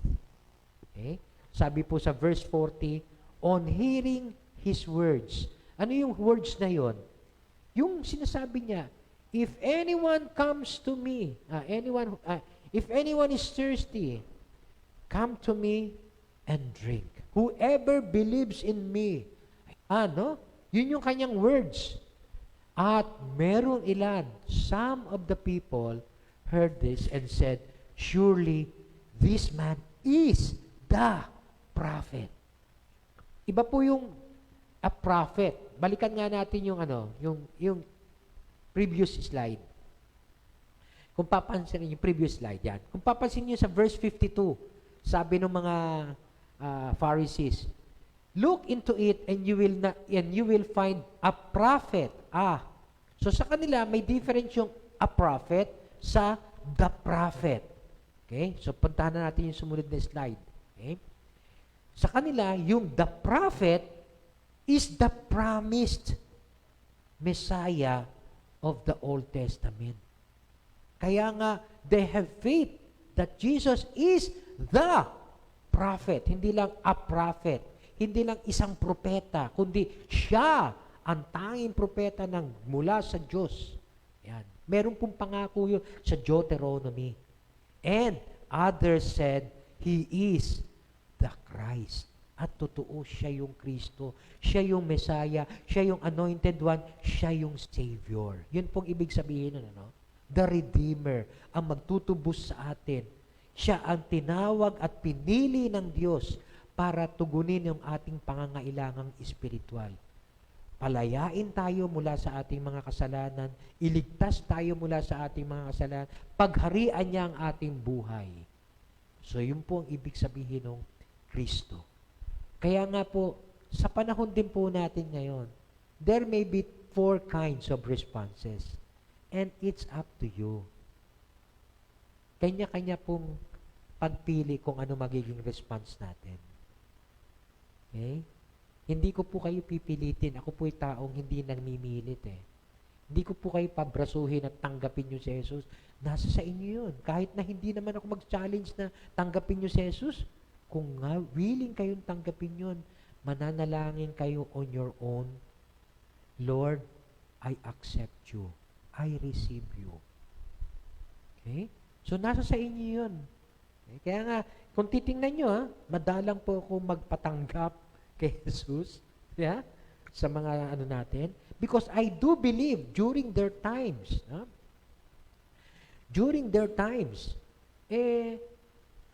Okay? Sabi po sa verse 40, on hearing His words. Ano yung words na yon? Yung sinasabi niya, if anyone comes to me, if anyone is thirsty, come to me and drink. Whoever believes in me. Yun yung kanyang words. At meron ilan, some of the people heard this and said, surely this man is the prophet. Iba po yung a prophet. Balikan nga natin yung yung previous slide. Kung papansin yung previous slide yan. Kung papansin niyo sa verse 52, sabi ng mga Pharisees, look into it and you will find a prophet. So sa kanila may difference yung a prophet sa the prophet. Okay? So puntahan na natin yung sumunod na slide. Okay? Sa kanila, yung the prophet is the promised Messiah of the Old Testament. Kaya nga, they have faith that Jesus is the prophet. Hindi lang a prophet. Hindi lang isang propeta, kundi siya ang tanging propeta ng mula sa Diyos. Yan. Meron pong pangako yun sa Deuteronomy. And others said, He is the Christ. At totoo, siya yung Kristo. Siya yung Messiah. Siya yung Anointed One. Siya yung Savior. Yun pong ibig sabihin nun, ano? The Redeemer, ang magtutubos sa atin. Siya ang tinawag at pinili ng Diyos para tugunin yung ating pangangailangang espiritual. Palayain tayo mula sa ating mga kasalanan, iligtas tayo mula sa ating mga kasalanan, pagharian niya ang ating buhay. So, yun po ang ibig sabihin ng Kristo. Kaya nga po, sa panahon din po natin ngayon, there may be 4 kinds of responses. And it's up to you. Kanya-kanya pong pagpili kung ano magiging response natin. Okay? Hindi ko po kayo pipilitin. Ako po'y taong hindi namimilit eh. Hindi ko po kayo pabrasuhin at tanggapin nyo si Jesus. Nasa sa inyo yun. Kahit na hindi naman ako mag-challenge na tanggapin nyo si Jesus, kung nga willing kayong tanggapin yun, mananalangin kayo on your own. Lord, I accept you. I receive you. Okay? So, nasa sa inyo yun. Okay? Kaya nga, kung titingnan nyo, madalang po ako magpatanggap kay Jesus, yeah? Sa mga ano natin. Because I do believe during their times,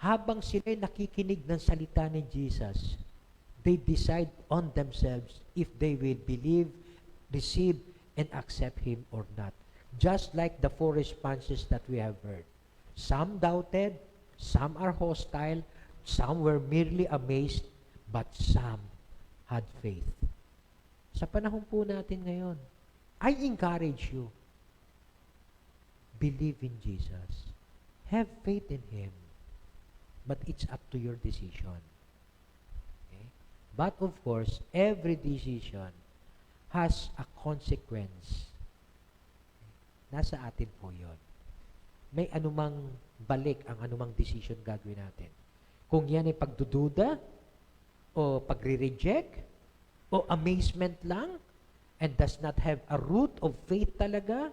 habang sila nakikinig ng salita ni Jesus, they decide on themselves if they will believe, receive, and accept Him or not. Just like the 4 responses that we have heard. Some doubted, some are hostile, some were merely amazed, but some had faith. Sa panahon po natin ngayon, I encourage you, believe in Jesus. Have faith in Him. But it's up to your decision. Okay? But of course, every decision has a consequence. Nasa atin po yun. May anumang balik ang anumang decision gagawin natin. Kung yan ay pagdududa, o pagre-reject, o amazement lang, and does not have a root of faith talaga,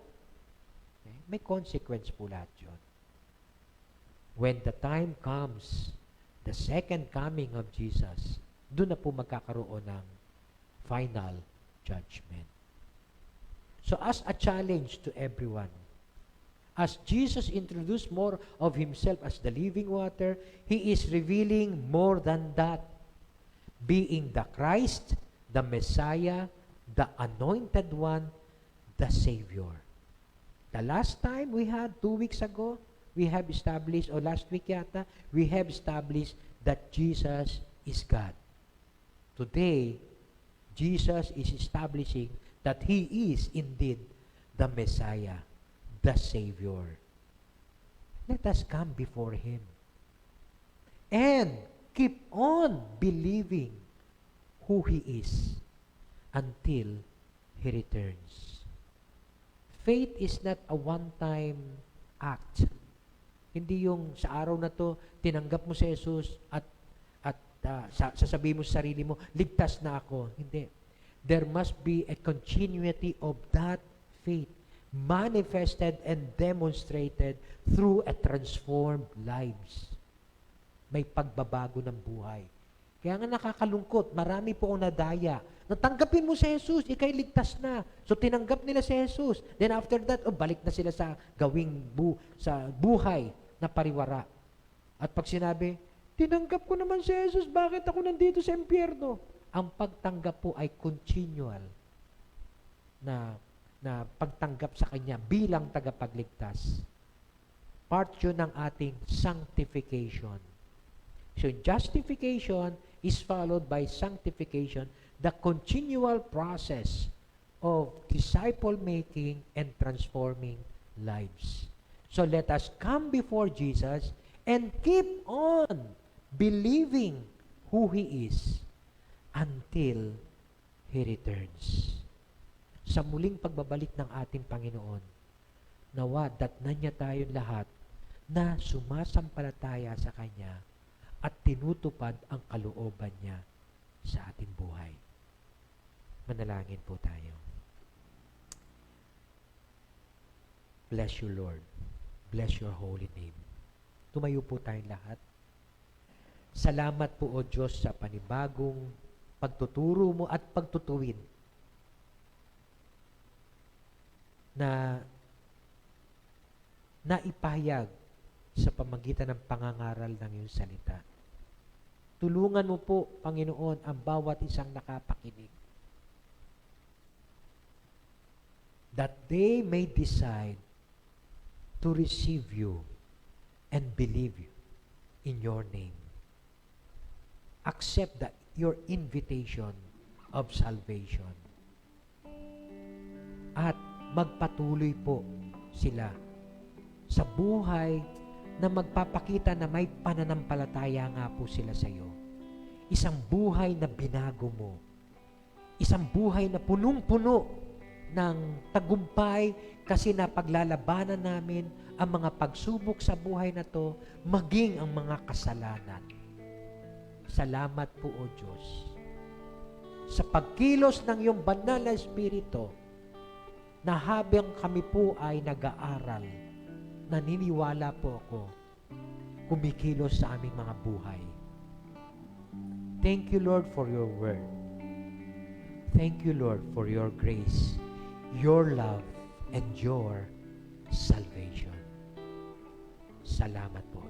okay, may consequence po lahat yun. When the time comes, the second coming of Jesus, doon na po magkakaroon ng final judgment. So as a challenge to everyone, as Jesus introduced more of Himself as the living water, He is revealing more than that. Being the Christ, the Messiah, the Anointed One, the Savior. The last time we had, 2 weeks ago, we have established, or last week yata, we have established that Jesus is God. Today, Jesus is establishing that He is indeed the Messiah, the Savior. Let us come before Him and keep on believing who He is until He returns. Faith is not a one-time act. Hindi yung sa araw na to, tinanggap mo si Jesus at sasabihin mo sa sarili mo, ligtas na ako. Hindi. There must be a continuity of that faith manifested and demonstrated through a transformed lives. May pagbabago ng buhay. Kaya nga nakakalungkot, marami po ang nadaya. Natanggapin mo si Jesus, ikay ligtas na. So tinanggap nila si Jesus. Then after that, balik na sila sa sa buhay na pariwara. At pag sinabi, tinanggap ko naman si Jesus, bakit ako nandito sa impyerno? Ang pagtanggap po ay continual na pagtanggap sa Kanya bilang tagapagligtas. Part yun ng ating sanctification. So justification is followed by sanctification, the continual process of disciple-making and transforming lives. So let us come before Jesus and keep on believing who He is until He returns. Sa muling pagbabalik ng ating Panginoon, nawa datnan niya tayong lahat na sumasampalataya sa Kanya at tinutupad ang kalooban niya sa ating buhay. Manalangin po tayo. Bless you, Lord. Bless your holy name. Tumayo po tayong lahat. Salamat po, O Diyos, sa panibagong pagtuturo mo at pagtutuwid na naipahayag sa pamagitan ng pangangaral ng iyong salita. Tulungan mo po, Panginoon, ang bawat isang nakapakinig that they may decide to receive you and believe you in your name. Accept your invitation of salvation. At magpatuloy po sila sa buhay na magpapakita na may pananampalataya nga po sila sa iyo. Isang buhay na binago mo. Isang buhay na punong-puno ng tagumpay kasi napaglalabanan namin ang mga pagsubok sa buhay na to, maging ang mga kasalanan. Salamat po, O Diyos, sa pagkilos ng iyong banal na Espiritu na habang kami po ay nag-aaral, naniniwala po ako, kumikilos sa aming mga buhay. Thank you, Lord, for your word. Thank you, Lord, for your grace, your love, and your salvation. Salamat po.